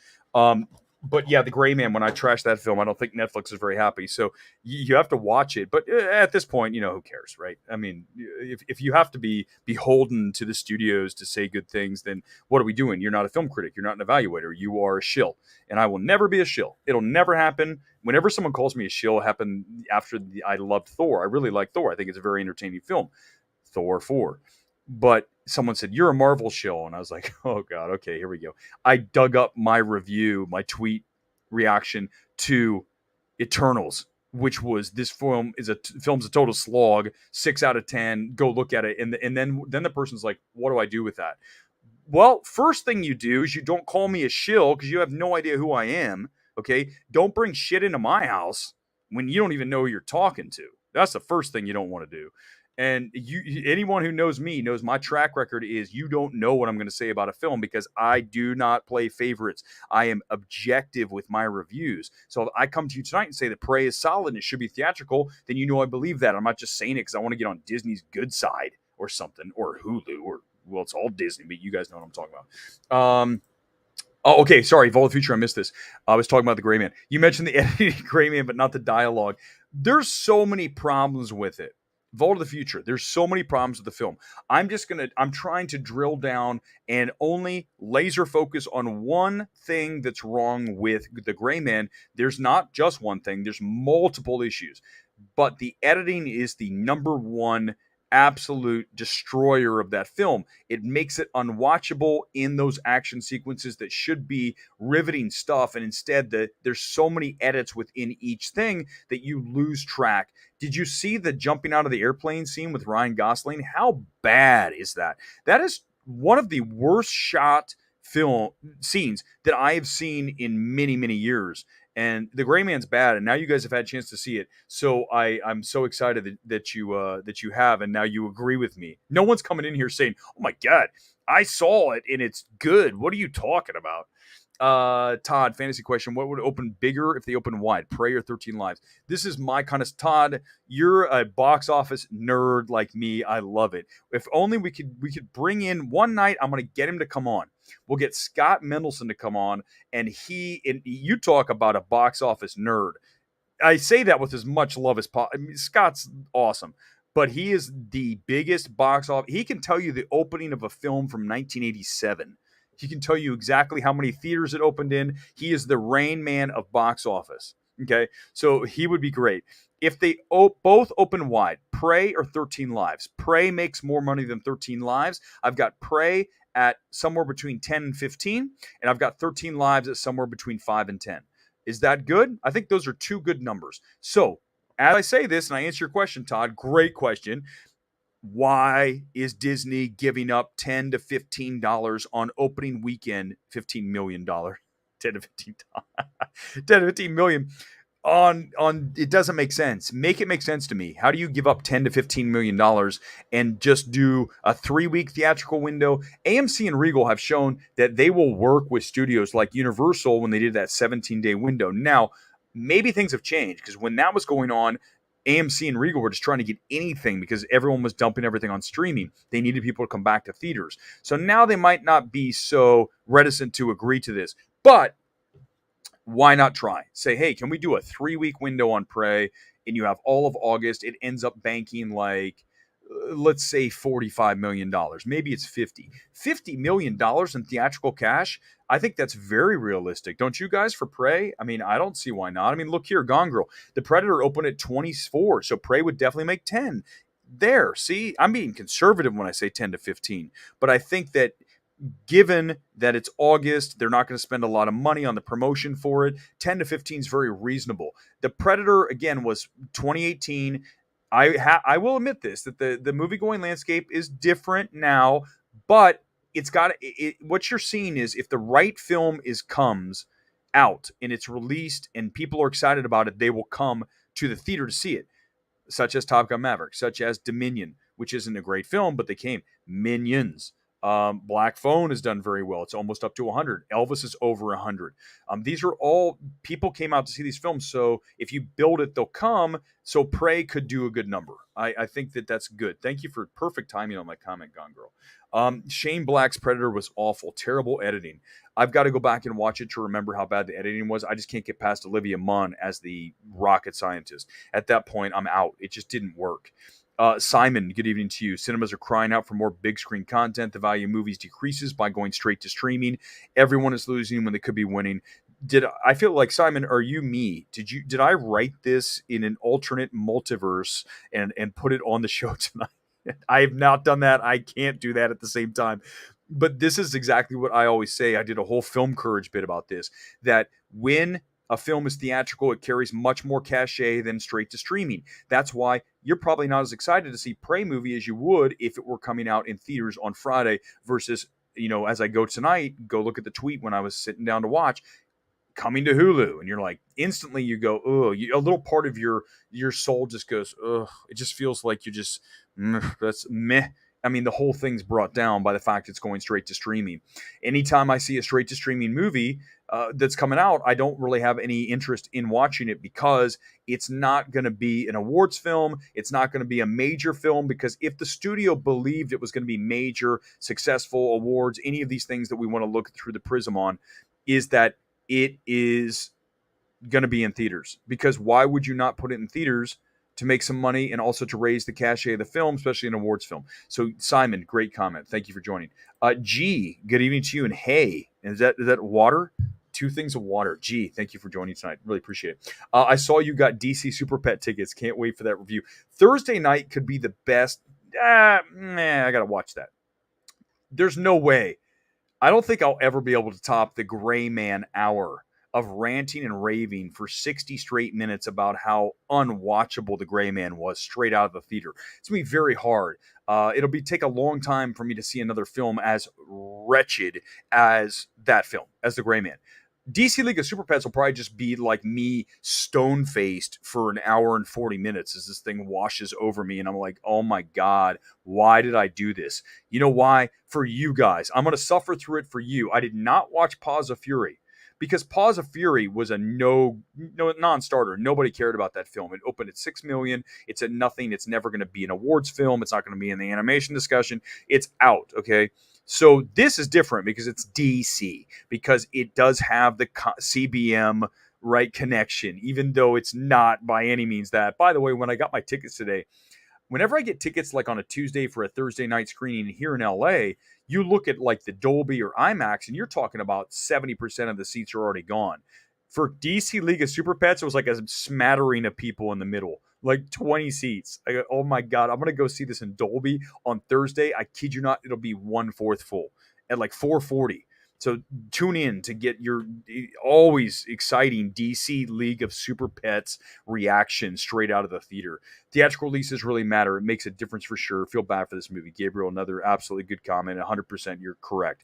But yeah, The Gray Man, when I trashed that film, I don't think Netflix is very happy. So you have to watch it. But at this point, who cares, right? I mean, if you have to be beholden to the studios to say good things, then what are we doing? You're not a film critic. You're not an evaluator. You are a shill. And I will never be a shill. It'll never happen. Whenever someone calls me a shill, it happened after I loved Thor. I really like Thor. I think it's a very entertaining film. Thor 4. But someone said, "You're a Marvel shill." And I was like, oh God, okay, here we go. I dug up my review, my tweet reaction to Eternals, which was, this film is film's a total slog, 6 out of 10. Go look at it. And then the person's like, what do I do with that? Well, first thing you do is you don't call me a shill because you have no idea who I am. Okay. Don't bring shit into my house when you don't even know who you're talking to. That's the first thing you don't want to do. And anyone who knows me knows my track record is you don't know what I'm going to say about a film because I do not play favorites. I am objective with my reviews. So if I come to you tonight and say that Prey is solid and it should be theatrical, then you know I believe that. I'm not just saying it because I want to get on Disney's good side or something, or Hulu, or, well, it's all Disney, but you guys know what I'm talking about. Oh, okay. Sorry, Vol of the Future. I missed this. I was talking about The Gray Man. You mentioned the editing Gray Man, but not the dialogue. There's so many problems with it. Vault of the Future. There's so many problems with the film. I'm trying to drill down and only laser focus on one thing that's wrong with The Gray Man. There's not just one thing. There's multiple issues. But the editing is the number one absolute destroyer of that film. It makes it unwatchable in those action sequences that should be riveting stuff, and instead there's so many edits within each thing that you lose track. Did you see the jumping out of the airplane scene with Ryan Gosling? How bad is that? That is one of the worst shot film scenes that I have seen in many, many years. And The Gray Man's bad, and now you guys have had a chance to see it. So I'm so excited that you have, and now you agree with me. No one's coming in here saying, "Oh my God, I saw it and it's good." What are you talking about? Todd, fantasy question: what would open bigger if they open wide? Prey or 13 Lives? This is my kind of Todd. You're a box office nerd like me. I love it. If only we could bring in one night. I'm gonna get him to come on. We'll get Scott Mendelson to come on, and you talk about a box office nerd. I say that with as much love as possible. I mean, Scott's awesome, but he is the biggest box office. He can tell you the opening of a film from 1987. He can tell you exactly how many theaters it opened in. He is the Rain Man of box office. Okay, so he would be great. If they both open wide, Prey or 13 Lives. Prey makes more money than 13 Lives. I've got Prey at somewhere between 10 and 15, and I've got 13 Lives at somewhere between 5 and 10. Is that good? I think those are two good numbers. So as I say this, and I answer your question, Todd, great question. Why is Disney giving up $10 to $15 on opening weekend? $15 million, $10 to $15, $10 to $15 million. on it doesn't make sense. Make it make sense to me. How do you give up 10 to 15 million dollars and just do a 3-week theatrical window? AMC and Regal have shown that they will work with studios like Universal when they did that 17-day window. Now, maybe things have changed because when that was going on, AMC and Regal were just trying to get anything because everyone was dumping everything on streaming. They needed people to come back to theaters. So now they might not be so reticent to agree to this. But why not try? Say, hey, can we do a 3-week window on Prey? And you have all of August. It ends up banking like, let's say $45 million. Maybe it's 50. $50 million in theatrical cash. I think that's very realistic. Don't you guys for Prey? I mean, I don't see why not. I mean, look here, Gone Girl. The Predator opened at 24, so Prey would definitely make 10. There, see, I'm being conservative when I say 10 to 15. But I think that given that it's August, they're not going to spend a lot of money on the promotion for it. 10 to 15 is very reasonable. The Predator, again, was 2018. I will admit this, that the movie-going landscape is different now, but it's got what you're seeing is if the right film comes out and it's released and people are excited about it, they will come to the theater to see it, such as Top Gun Maverick, such as Dominion, which isn't a great film, but they came. Minions. Black Phone has done very well. It's almost up to 100. Elvis is over 100. These are all people came out to see these films. So if you build it, they'll come. So Prey could do a good number. I think that that's good. Thank you for perfect timing on my comment, Gone Girl. Shane Black's Predator was awful. Terrible editing. I've got to go back and watch it to remember how bad the editing was. I just can't get past Olivia Munn as the rocket scientist. At that point, I'm out. It just didn't work. Simon, good evening to you. Cinemas are crying out for more big screen content. The value of movies decreases by going straight to streaming. Everyone is losing when they could be winning. I feel like, Simon, are you me? Did I write this in an alternate multiverse and put it on the show tonight? I have not done that. I can't do that at the same time. But this is exactly what I always say. I did a whole Film Courage bit about this, that when a film is theatrical, it carries much more cachet than straight to streaming. That's why you're probably not as excited to see Prey movie as you would if it were coming out in theaters on Friday versus, as I go tonight, go look at the tweet when I was sitting down to watch, coming to Hulu, and you're like, instantly you go, oh, a little part of your soul just goes, ugh. It just feels like you just, that's meh. I mean, the whole thing's brought down by the fact it's going straight to streaming. Anytime I see a straight to streaming movie that's coming out, I don't really have any interest in watching it because it's not going to be an awards film. It's not going to be a major film, because if the studio believed it was going to be major, successful, awards, any of these things that we want to look through the prism on, is that it is going to be in theaters. Because why would you not put it in theaters to make some money and also to raise the cachet of the film, especially an awards film? So Simon, great comment. Thank you for joining. G, good evening to you. And hey, is that water? 2 things of water. G, thank you for joining tonight. Really appreciate it. I saw you got DC Super Pet tickets. Can't wait for that review. Thursday night could be the best. I got to watch that. There's no way. I don't think I'll ever be able to top the Gray Man hour of ranting and raving for 60 straight minutes about how unwatchable the Gray Man was straight out of the theater. It's going to be very hard. It'll take a long time for me to see another film as wretched as that film, as the Gray Man. DC League of Super Pets will probably just be like me stone-faced for an hour and 40 minutes as this thing washes over me. And I'm like, oh my God, why did I do this? You know why? For you guys. I'm going to suffer through it for you. I did not watch Paws of Fury because Paws of Fury was a non-starter. Nobody cared about that film. It opened at $6 million. It's at nothing. It's never going to be an awards film. It's not going to be in the animation discussion. It's out, okay? So this is different because it's DC, because it does have the CBM right connection, even though it's not by any means that. By the way, when I got my tickets today, whenever I get tickets like on a Tuesday for a Thursday night screening here in LA, you look at like the Dolby or IMAX and you're talking about 70% of the seats are already gone. For DC League of Super Pets, it was like a smattering of people in the middle, like 20 seats. I go, oh my God, I'm going to go see this in Dolby on Thursday. I kid you not, it'll be 1/4 full at like 4:40. So tune in to get your always exciting DC League of Super Pets reaction straight out of the theater. Theatrical releases really matter. It makes a difference for sure. Feel bad for this movie. Gabriel, another absolutely good comment. 100% you're correct.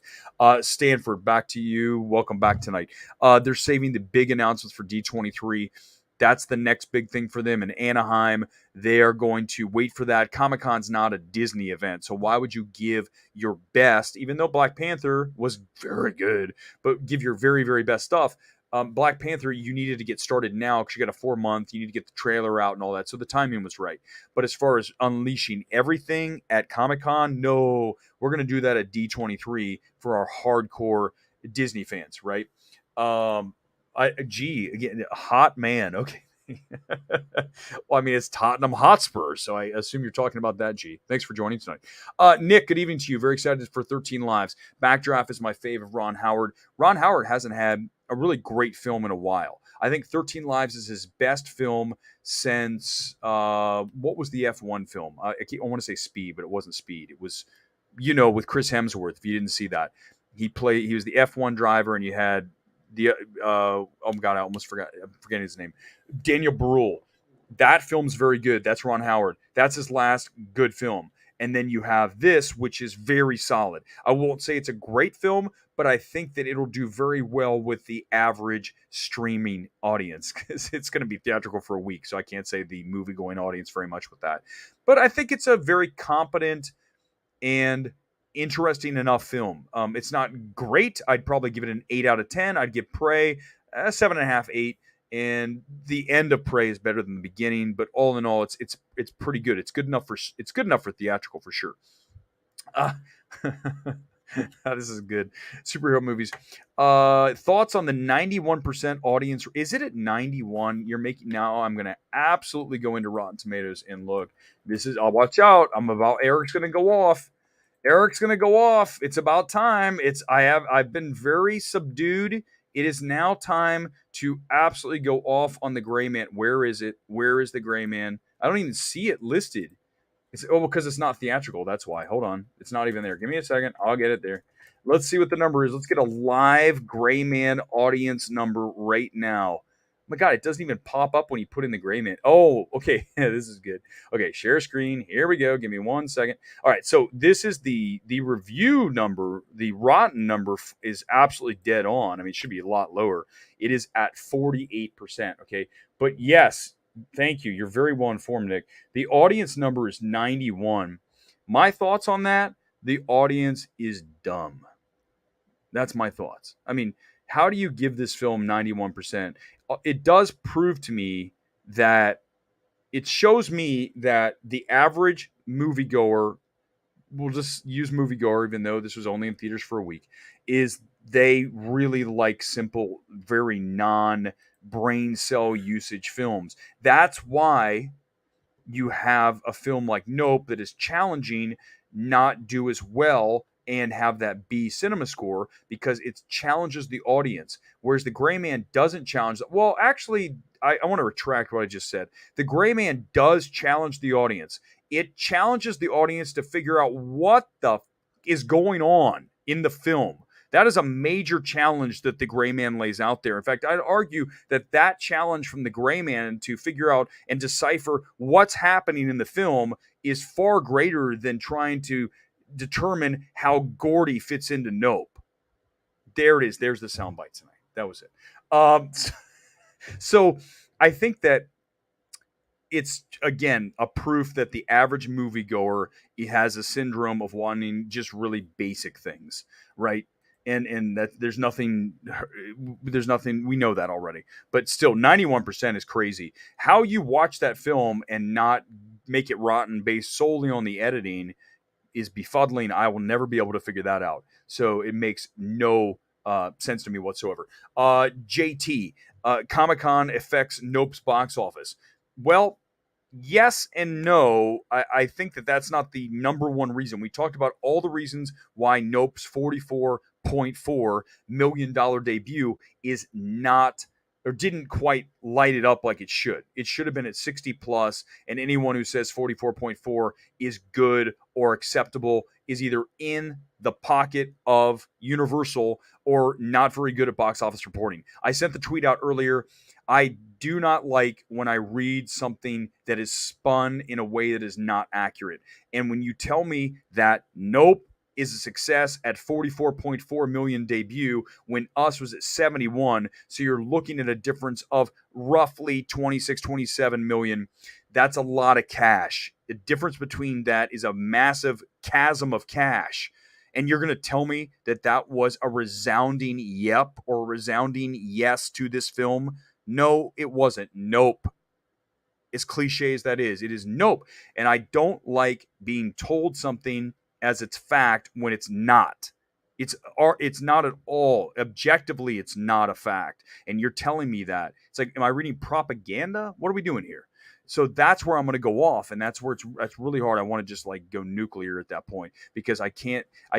Stanford, back to you. Welcome back tonight. They're saving the big announcements for D23. That's the next big thing for them in Anaheim. They are going to wait for that. Comic-Con's not a Disney event, so why would you give your best, even though Black Panther was very good, but give your very, very best stuff? Black Panther, you needed to get started now because you got a 4 month. You need to get the trailer out and all that, so the timing was right. But as far as unleashing everything at Comic-Con, no, we're going to do that at D23 for our hardcore Disney fans, right? Again, hot man. Okay. Well, I mean, it's Tottenham Hotspur, so I assume you're talking about that, G. Thanks for joining tonight. Nick, good evening to you. Very excited for 13 Lives. Backdraft is my fave of Ron Howard. Ron Howard hasn't had a really great film in a while. I think 13 Lives is his best film since, what was the F1 film? I want to say Speed, but it wasn't Speed. It was, with Chris Hemsworth, if you didn't see that. He was the F1 driver, and you had the oh my god, I almost forgot. I'm forgetting his name. Daniel Bruhl. That film's very good. That's Ron Howard. That's his last good film. And then you have this, which is very solid. I won't say it's a great film, but I think that it'll do very well with the average streaming audience because it's going to be theatrical for a week. So I can't say the movie going audience very much with that. But I think it's a very competent and interesting enough film. It's not great. I'd probably give it an 8 out of 10. I'd give Prey a 7.5, 8. And the end of Prey is better than the beginning, but all in all, it's pretty good. It's good enough for theatrical for sure. This is good. Superhero movies. Thoughts on the 91% audience? Is it at 91? You're making now. I'm gonna absolutely go into Rotten Tomatoes and look. This is. I'll watch out. Eric's gonna go off. Eric's gonna go off. It's about time. I've been very subdued. It is now time to absolutely go off on the Gray Man. Where is it? Where is the Gray Man? I don't even see it listed. Because it's not theatrical. That's why. Hold on. It's not even there. Give me a second. I'll get it there. Let's see what the number is. Let's get a live Gray Man audience number right now. Oh my God, it doesn't even pop up when you put in the Gray Man. Oh, okay. This is good. Okay, share screen. Here we go. Give me 1 second. All right, so this is the review number. The Rotten number is absolutely dead on. I mean, it should be a lot lower. It is at 48%. Okay, but yes, thank you. You're very well informed, Nick. The audience number is 91. My thoughts on that: the audience is dumb. That's my thoughts. I mean, how do you give this film 91%? It does prove to me that it shows me that the average moviegoer, we'll just use moviegoer, even though this was only in theaters for a week, is they really like simple, very non-brain cell usage films. That's why you have a film like Nope that is challenging, not do as well, and have that B cinema score because it challenges the audience. Whereas the Gray Man doesn't challenge. Well, actually, I want to retract what I just said. The Gray Man does challenge the audience. It challenges the audience to figure out what the is going on in the film. That is a major challenge that the Gray Man lays out there. In fact, I'd argue that challenge from the Gray Man to figure out and decipher what's happening in the film is far greater than trying to determine how Gordy fits into Nope. There it is. There's the soundbite tonight. That was it. So I think that it's, again, a proof that the average moviegoer has a syndrome of wanting just really basic things, right? And that there's nothing, we know that already. But still, 91% is crazy. How you watch that film and not make it rotten based solely on the editing is befuddling. I will never be able to figure that out. So it makes no sense to me whatsoever. JT, Comic-Con affects Nope's box office. Well, yes and no. I think that's not the number one reason. We talked about all the reasons why Nope's $44.4 million debut is not, or didn't quite light it up like it should. It should have been at 60 plus, and anyone who says 44.4 is good or acceptable is either in the pocket of Universal or not very good at box office reporting. I sent the tweet out earlier. I do not like when I read something that is spun in a way that is not accurate. And when you tell me that Nope is a success at 44.4 million debut when Us was at 71. So you're looking at a difference of roughly 26, 27 million. That's a lot of cash. The difference between that is a massive chasm of cash. And you're going to tell me that that was a resounding yep or a resounding yes to this film? No, it wasn't. Nope. As cliche as that is, it is nope. And I don't like being told something as it's fact when it's not. It's not at all. Objectively, it's not a fact. And you're telling me that. It's like, am I reading propaganda? What are we doing here? So that's where I'm going to go off, and that's where that's really hard. I want to just like go nuclear at that point because I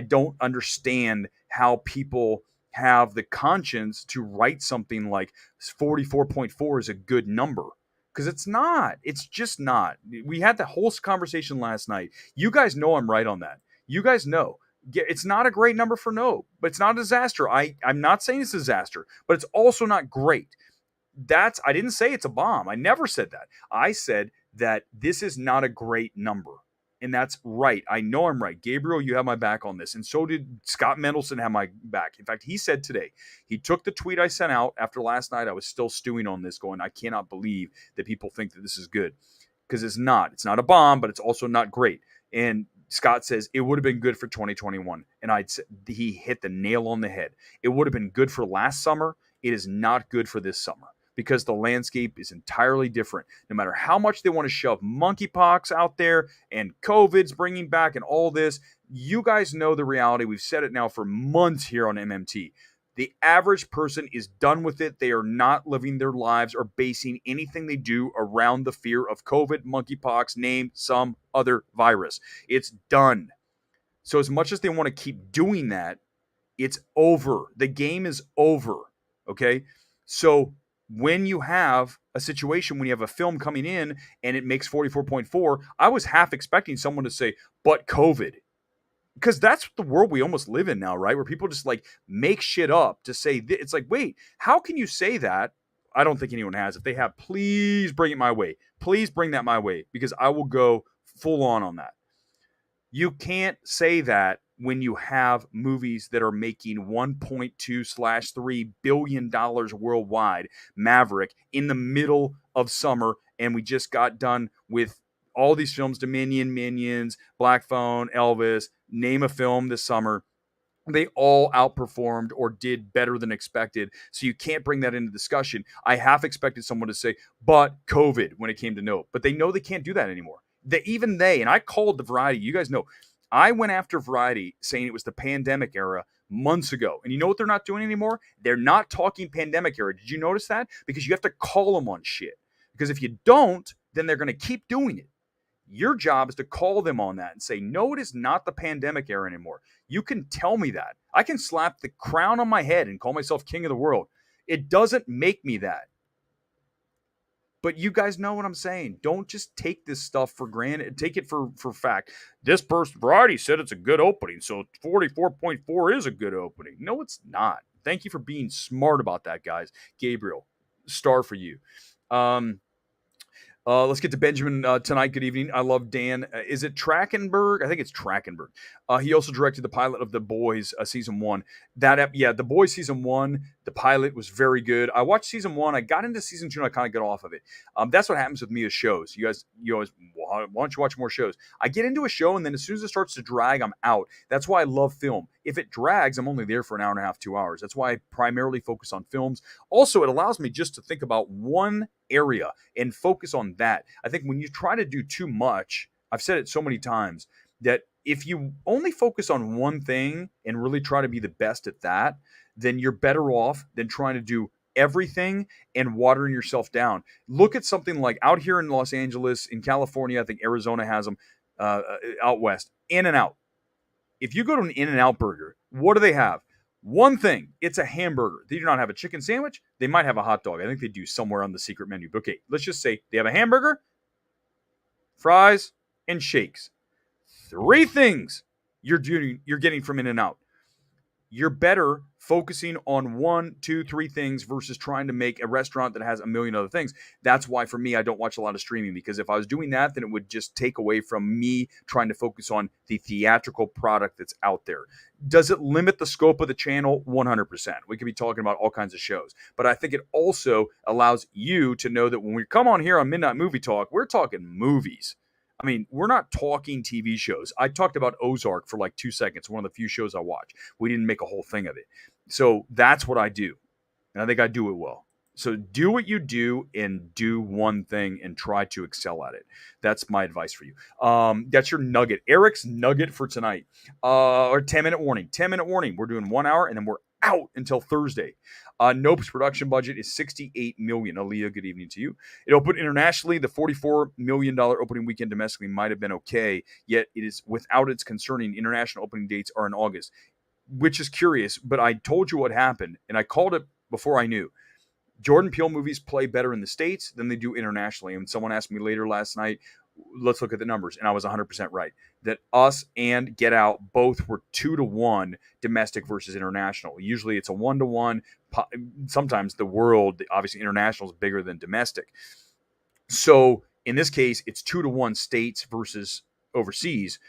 don't understand how people have the conscience to write something like 44.4 is a good number because it's not. It's just not. We had the whole conversation last night. You guys know I'm right on that. You guys know. It's not a great number for no, but it's not a disaster. I'm not saying it's a disaster, but it's also not great. I didn't say it's a bomb. I never said that. I said that this is not a great number. And that's right. I know I'm right. Gabriel, you have my back on this. And so did Scott Mendelson have my back. In fact, he said today, he took the tweet I sent out after last night. I was still stewing on this going, I cannot believe that people think that this is good. Because it's not. It's not a bomb, but it's also not great. And Scott says it would have been good for 2021. And he hit the nail on the head. It would have been good for last summer. It is not good for this summer because the landscape is entirely different. No matter how much they want to shove monkeypox out there and COVID's bringing back and all this, you guys know the reality. We've said it now for months here on MMT. The average person is done with it. They are not living their lives or basing anything they do around the fear of COVID, monkeypox, name some other virus. It's done. So as much as they want to keep doing that, it's over. The game is over. Okay? So when you have a situation, when you have a film coming in and it makes 44.4, I was half expecting someone to say, but COVID. Because that's the world we almost live in now, right? Where people just like make shit up to say, it's like, wait, how can you say that? I don't think anyone has. If they have, please bring it my way. Please bring that my way because I will go full on that. You can't say that when you have movies that are making 1.2/3 billion dollars worldwide, Maverick, in the middle of summer, and we just got done with all these films, Dominion, Minions, Black Phone, Elvis, name a film this summer. They all outperformed or did better than expected. So you can't bring that into discussion. I half expected someone to say, but COVID when it came to Nope. But they know they can't do that anymore. And I called the Variety. You guys know, I went after Variety saying it was the pandemic era months ago. And you know what they're not doing anymore? They're not talking pandemic era. Did you notice that? Because you have to call them on shit. Because if you don't, then they're going to keep doing it. Your job is to call them on that and say, no, it is not the pandemic era anymore. You can tell me that. I can slap the crown on my head and call myself king of the world. It doesn't make me that. But you guys know what I'm saying. Don't just take this stuff for granted. Take it for fact. This person, Variety, said it's a good opening, so 44.4 is a good opening. No, it's not. Thank you for being smart about that, guys. Gabriel, star for you. Let's get to Benjamin tonight. Good evening. I love Dan. Is it Trachtenberg? I think it's Trachtenberg. He also directed the pilot of The Boys season 1. The Boys season 1, the pilot was very good. I watched season 1. I got into season 2 and I kind of got off of it. That's what happens with me with shows. You always, why don't you watch more shows? I get into a show and then as soon as it starts to drag, I'm out. That's why I love film. If it drags, I'm only there for an hour and a half, 2 hours. That's why I primarily focus on films. Also, it allows me just to think about one area and focus on that. I think when you try to do too much, I've said it so many times, that if you only focus on one thing and really try to be the best at that, then you're better off than trying to do everything and watering yourself down. Look at something like out here in Los Angeles, in California, I think Arizona has them, out west, In-N-Out. If you go to an In-N-Out burger, what do they have? One thing, it's a hamburger. They do not have a chicken sandwich. They might have a hot dog. I think they do somewhere on the secret menu. But okay, let's just say they have a hamburger, fries, and shakes. 3 things you're getting from In-N-Out. you're better focusing on one, two, three things versus trying to make a restaurant that has a million other things. That's why for me, I don't watch a lot of streaming, because if I was doing that, then it would just take away from me trying to focus on the theatrical product that's out there. Does it limit the scope of the channel? 100%. We could be talking about all kinds of shows, but I think it also allows you to know that when we come on here on Midnight Movie Talk, we're talking movies. I mean, we're not talking TV shows. I talked about Ozark for like 2 seconds, one of the few shows I watch. We didn't make a whole thing of it. So that's what I do. And I think I do it well. So do what you do and do one thing and try to excel at it. That's my advice for you. That's your nugget. Erick's nugget for tonight. Or 10-minute warning. 10-minute warning. We're doing 1 hour and then we're out until Thursday. Nope's production budget is $68 million. Aaliyah, good evening to you. It opened internationally. The $44 million opening weekend domestically might have been okay, yet it is without its concerning international opening dates are in August, which is curious, but I told you what happened, and I called it before I knew. Jordan Peele movies play better in the States than they do internationally. And someone asked me later last night, let's look at the numbers. And I was 100% right. That Us and Get Out both were 2-1 domestic versus international. Usually it's a 1-1. Sometimes the world, obviously international is bigger than domestic. So in this case, it's 2-1 states versus overseas.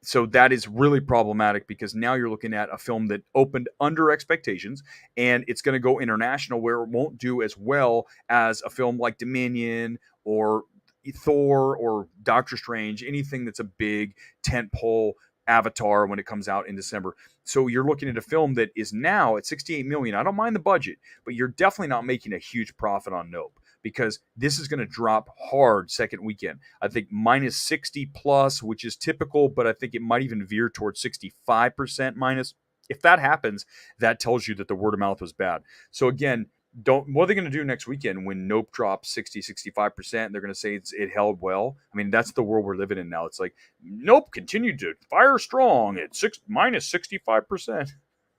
So that is really problematic, because now you're looking at a film that opened under expectations, and it's going to go international where it won't do as well as a film like Dominion or Thor or Doctor Strange, anything that's a big tentpole, Avatar when it comes out in December. So you're looking at a film that is now at $68 million. I don't mind the budget, but you're definitely not making a huge profit on Nope, because this is going to drop hard second weekend. I think minus 60 plus, which is typical, but I think it might even veer towards 65% minus. If that happens, that tells you that the word of mouth was bad. So again, what are they going to do next weekend when Nope drops 60-65%? They're going to say it held well. I mean, that's the world we're living in now. It's like Nope continued to fire strong at minus 65%.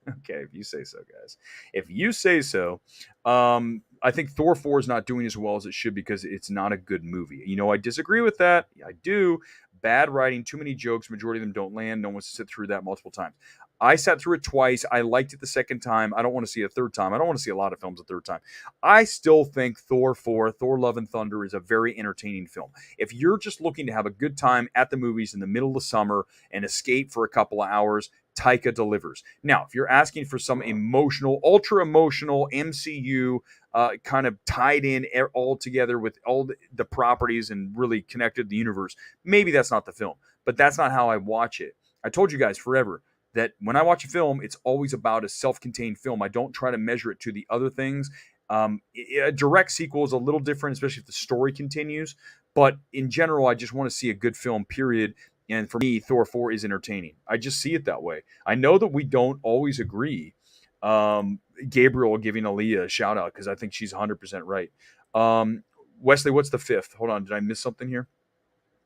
Okay, if you say so, guys. If you say so. I think Thor 4 is not doing as well as it should because it's not a good movie. You know, I disagree with that. I do. Bad writing, too many jokes. Majority of them don't land. No one wants to sit through that multiple times. I sat through it twice. I liked it the second time. I don't want to see it a third time. I don't want to see a lot of films a third time. I still think Thor 4, Thor Love and Thunder is a very entertaining film. If you're just looking to have a good time at the movies in the middle of summer and escape for a couple of hours, Taika delivers. Now, if you're asking for some emotional, ultra emotional MCU kind of tied in all together with all the properties and really connected to the universe, maybe that's not the film. But that's not how I watch it. I told you guys forever that when I watch a film, it's always about a self-contained film. I don't try to measure it to the other things. A direct sequel is a little different, especially if the story continues. But in general, I just want to see a good film, period. And for me, Thor 4 is entertaining. I just see it that way. I know that we don't always agree. Gabriel giving Aaliyah a shout out because I think she's 100% right. Wesley, what's the fifth? Hold on. Did I miss something here?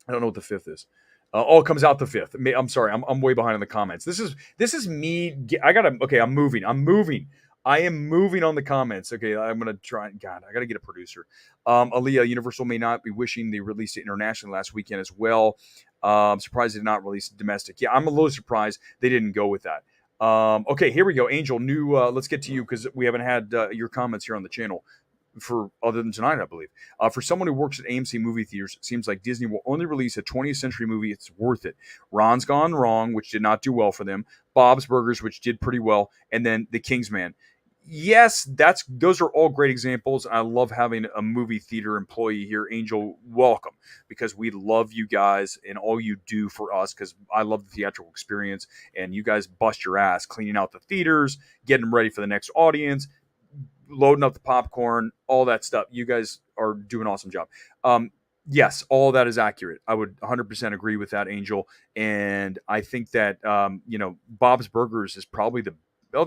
I don't know what the fifth is. It comes out the 5th. I'm sorry. I'm way behind in the comments. This is me. I'm moving. I am moving on the comments. Okay, I'm going to try. God, I got to get a producer. Aaliyah, Universal may not be wishing they released it internationally last weekend as well. I'm surprised they did not release domestic. Yeah, I'm a little surprised they didn't go with that. Okay, here we go. Angel, let's get to you because we haven't had your comments here on the channel for other than tonight, I believe. For someone who works at AMC movie theaters, it seems like Disney will only release a 20th century movie. It's worth it. Ron's Gone Wrong, which did not do well for them. Bob's Burgers, which did pretty well. And then The Kingsman. Yes, those are all great examples. I love having a movie theater employee here. Angel, welcome, because we love you guys and all you do for us, because I love the theatrical experience, and you guys bust your ass cleaning out the theaters, getting them ready for the next audience, loading up the popcorn, all that stuff. You guys are doing an awesome job. Yes, all that is accurate. I would 100% agree with that, Angel. And I think that, Bob's Burgers is probably the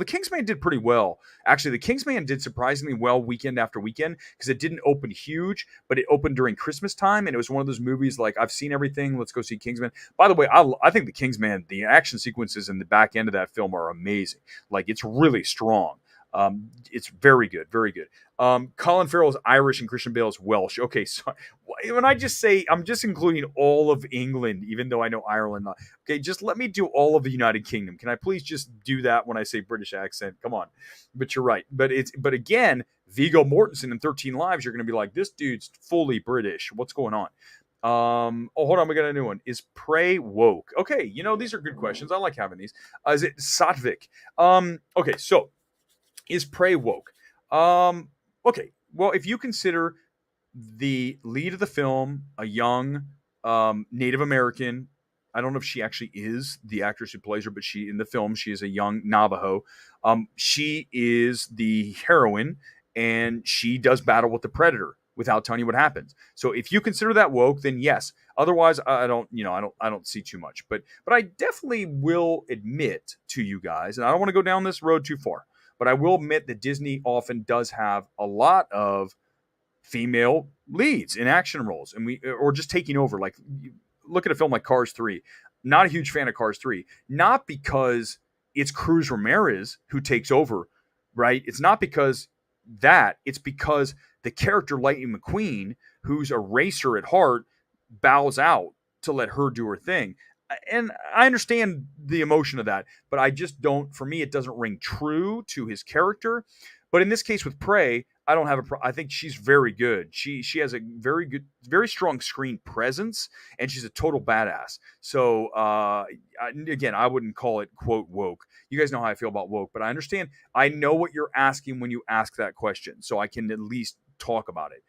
Kingsman did pretty well. Actually, the Kingsman did surprisingly well weekend after weekend because it didn't open huge, but it opened during Christmas time. And it was one of those movies like, I've seen everything. Let's go see Kingsman. By the way, I think the Kingsman, the action sequences in the back end of that film are amazing. Like, it's really strong. It's very good, very good. Colin Farrell is Irish and Christian Bale is Welsh. Okay, so when I just say I'm just including all of England, even though I know Ireland. Not. Okay, just let me do all of the United Kingdom. Can I please just do that when I say British accent? Come on. But you're right. But again, Viggo Mortensen in 13 Lives, you're going to be like, this dude's fully British. What's going on? Oh, hold on, we got a new one. Is Prey woke? Okay, these are good questions. I like having these. Is it Satvik? Okay, so is Prey woke? Okay, well, if you consider the lead of the film a young Native American, I don't know if she actually is the actress who plays her, but she in the film she is a young Navajo. She is the heroine, and she does battle with the predator without telling you what happens. So if you consider that woke, then yes. Otherwise, I don't see too much. But I definitely will admit to you guys, and I don't want to go down this road too far, but I will admit that Disney often does have a lot of female leads in action roles, and or just taking over. Like, look at a film like Cars 3. Not a huge fan of Cars 3, not because it's Cruz Ramirez who takes over, right? It's not because it's because the character Lightning McQueen, who's a racer at heart, bows out to let her do her thing. And I understand the emotion of that, but I just don't. For me, it doesn't ring true to his character. But in this case with Prey, I don't have I think she's very good. She has a very good, very strong screen presence, and she's a total badass. So again, I wouldn't call it quote woke. You guys know how I feel about woke, but I understand. I know what you're asking when you ask that question, so I can at least talk about it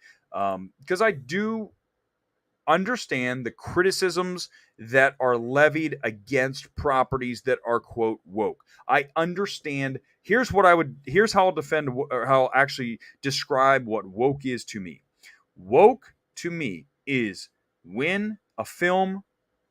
because I do understand the criticisms that are levied against properties that are quote woke. I understand. Here's how I'll defend or how I'll actually describe what woke is to me. Woke to me is when a film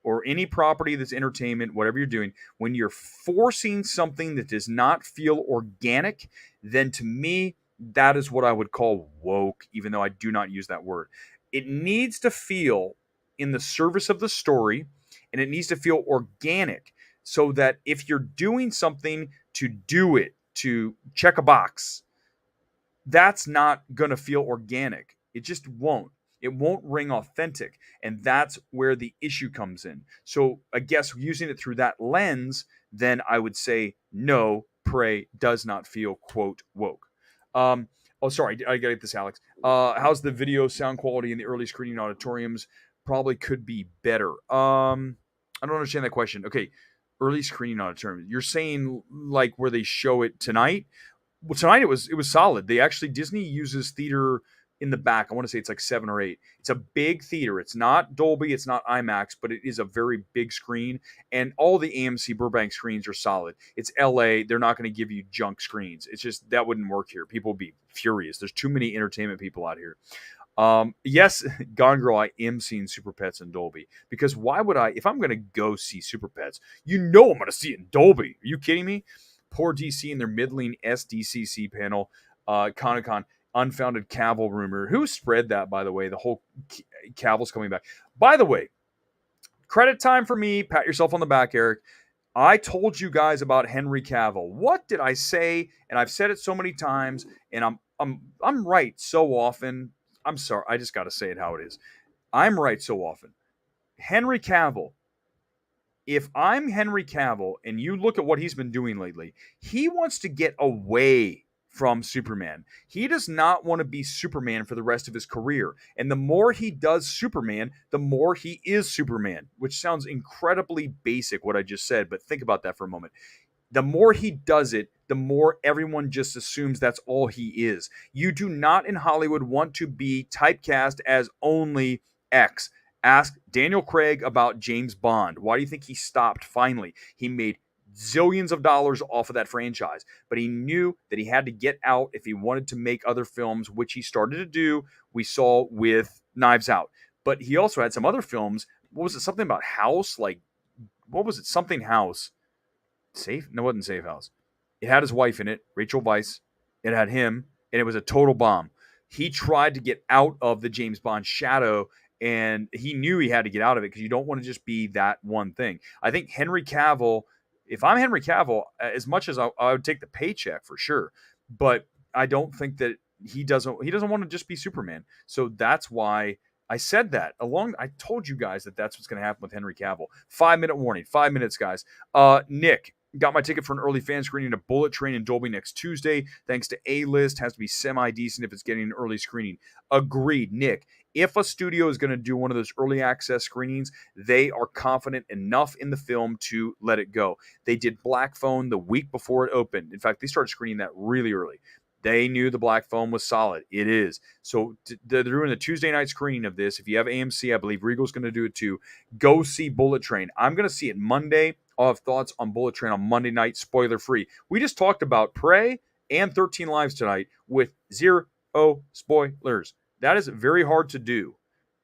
or any property that's entertainment, whatever you're doing, when you're forcing something that does not feel organic, then to me, that is what I would call woke, even though I do not use that word. It needs to feel in the service of the story, and it needs to feel organic, so that if you're doing something to do it, to check a box, that's not going to feel organic. It just won't. It won't ring authentic. And that's where the issue comes in. So I guess using it through that lens, then I would say no, Prey does not feel quote woke. Sorry, I gotta get this, Alex. How's the video sound quality in the early screening auditoriums? Probably could be better. I don't understand that question. Okay, early screening auditorium. You're saying like where they show it tonight? Well, tonight it was solid. Disney uses theater in the back. I want to say it's like 7 or 8. It's a big theater. It's not Dolby, it's not IMAX, but it is a very big screen. And all the AMC Burbank screens are solid. It's LA. They're not going to give you junk screens. It's just that wouldn't work here. People would be furious. There's too many entertainment people out here. Yes, Gone Girl, I am seeing Super Pets in Dolby. Because why would I, if I'm going to go see Super Pets, I'm going to see it in Dolby. Are you kidding me? Poor DC and their middling SDCC panel. Comic-Con, unfounded Cavill rumor. Who spread that, by the way? The whole Cavill's coming back. By the way, credit time for me. Pat yourself on the back, Eric. I told you guys about Henry Cavill. What did I say? And I've said it so many times, and I'm right so often. I'm sorry. I just got to say it how it is. I'm right so often. Henry Cavill. If I'm Henry Cavill and you look at what he's been doing lately, he wants to get away from Superman. He does not want to be Superman for the rest of his career. And the more he does Superman, the more he is Superman, which sounds incredibly basic what I just said, but think about that for a moment. The more he does it, the more everyone just assumes that's all he is. You do not in Hollywood want to be typecast as only X. Ask Daniel Craig about James Bond. Why do you think he stopped finally? He made zillions of dollars off of that franchise, but he knew that he had to get out if he wanted to make other films, which he started to do. We saw with Knives Out. But he also had some other films. What was it? Something about House? What was it? Something House. Safe? No, it wasn't Safe House. It had his wife in it, Rachel Weisz. It had him, and it was a total bomb. He tried to get out of the James Bond shadow, and he knew he had to get out of it because you don't want to just be that one thing. I think Henry Cavill, if I'm Henry Cavill, as much as I would take the paycheck for sure, but I don't think that he doesn't want to just be Superman. So that's why I said that. I told you guys that that's what's going to happen with Henry Cavill. 5-minute warning. 5 minutes, guys. Nick, got my ticket for an early fan screening of Bullet Train in Dolby next Tuesday. Thanks to A-List. Has to be semi-decent if it's getting an early screening. Agreed, Nick. If a studio is going to do one of those early access screenings, they are confident enough in the film to let it go. They did Black Phone the week before it opened. In fact, they started screening that really early. They knew the Black Phone was solid. It is. So they're doing a Tuesday night screening of this. If you have AMC, I believe Regal's going to do it too. Go see Bullet Train. I'm going to see it Monday. I'll have thoughts on Bullet Train on Monday night, spoiler free. We just talked about Prey and 13 Lives tonight with 0 spoilers. That is very hard to do.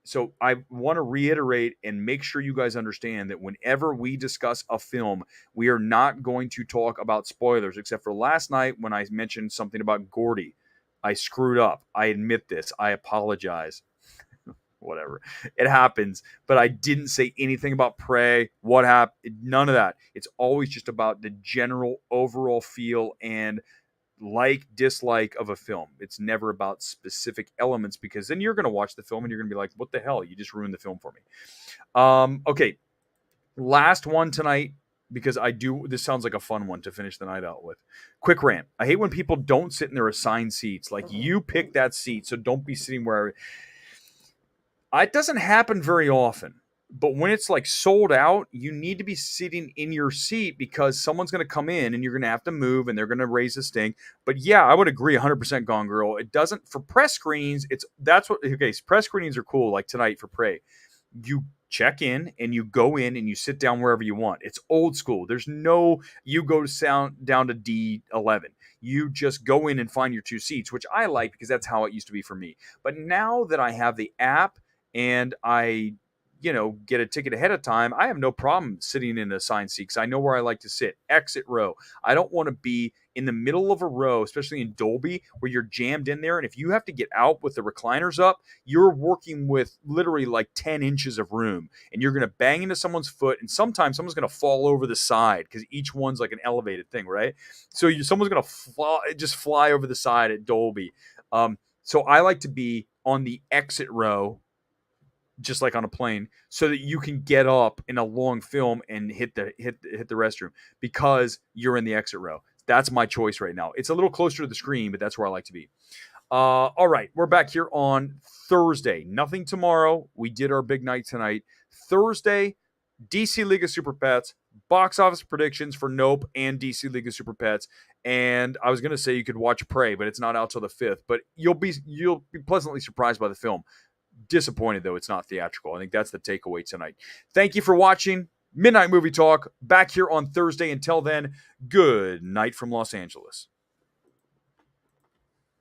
So I want to reiterate and make sure you guys understand that whenever we discuss a film, we are not going to talk about spoilers, except for last night when I mentioned something about Gordy. I screwed up. I admit this. I apologize. Whatever. It happens. But I didn't say anything about Prey. What happened? None of that. It's always just about the general overall feel and dislike of a film. It's never about specific elements, because then you're going to watch the film and you're going to be like, what the hell? You just ruined the film for me. Okay. Last one tonight, because this sounds like a fun one to finish the night out with. Quick rant. I hate when people don't sit in their assigned seats. Like, you pick that seat, so don't be sitting where... It doesn't happen very often. But when it's like sold out, you need to be sitting in your seat, because someone's going to come in and you're going to have to move and they're going to raise a stink. But yeah, I would agree 100% Gone Girl. It doesn't, for press screenings, press screenings are cool, like tonight for Prey. You check in and you go in and you sit down wherever you want. It's old school. There's no, you go down to D11. You just go in and find your two seats, which I like because that's how it used to be for me. But now that I have the app and I get a ticket ahead of time, I have no problem sitting in a assigned seat because I know where I like to sit. Exit row. I don't want to be in the middle of a row, especially in Dolby, where you're jammed in there. And if you have to get out with the recliners up, you're working with literally like 10 inches of room, and you're going to bang into someone's foot. And sometimes someone's going to fall over the side because each one's like an elevated thing, right? So someone's going to fly over the side at Dolby. So I like to be on the exit row, just like on a plane, so that you can get up in a long film and hit the restroom because you're in the exit row. That's my choice right now. It's a little closer to the screen, but that's where I like to be. All right, we're back here on Thursday. Nothing tomorrow. We did our big night tonight. Thursday, DC League of Super Pets, box office predictions for Nope and DC League of Super Pets. And I was going to say you could watch Prey, but it's not out till the 5th. But you'll be pleasantly surprised by the film. Disappointed, though, it's not theatrical. I think that's the takeaway tonight. Thank you for watching Midnight Movie Talk. Back here on Thursday. Until then, good night from Los Angeles.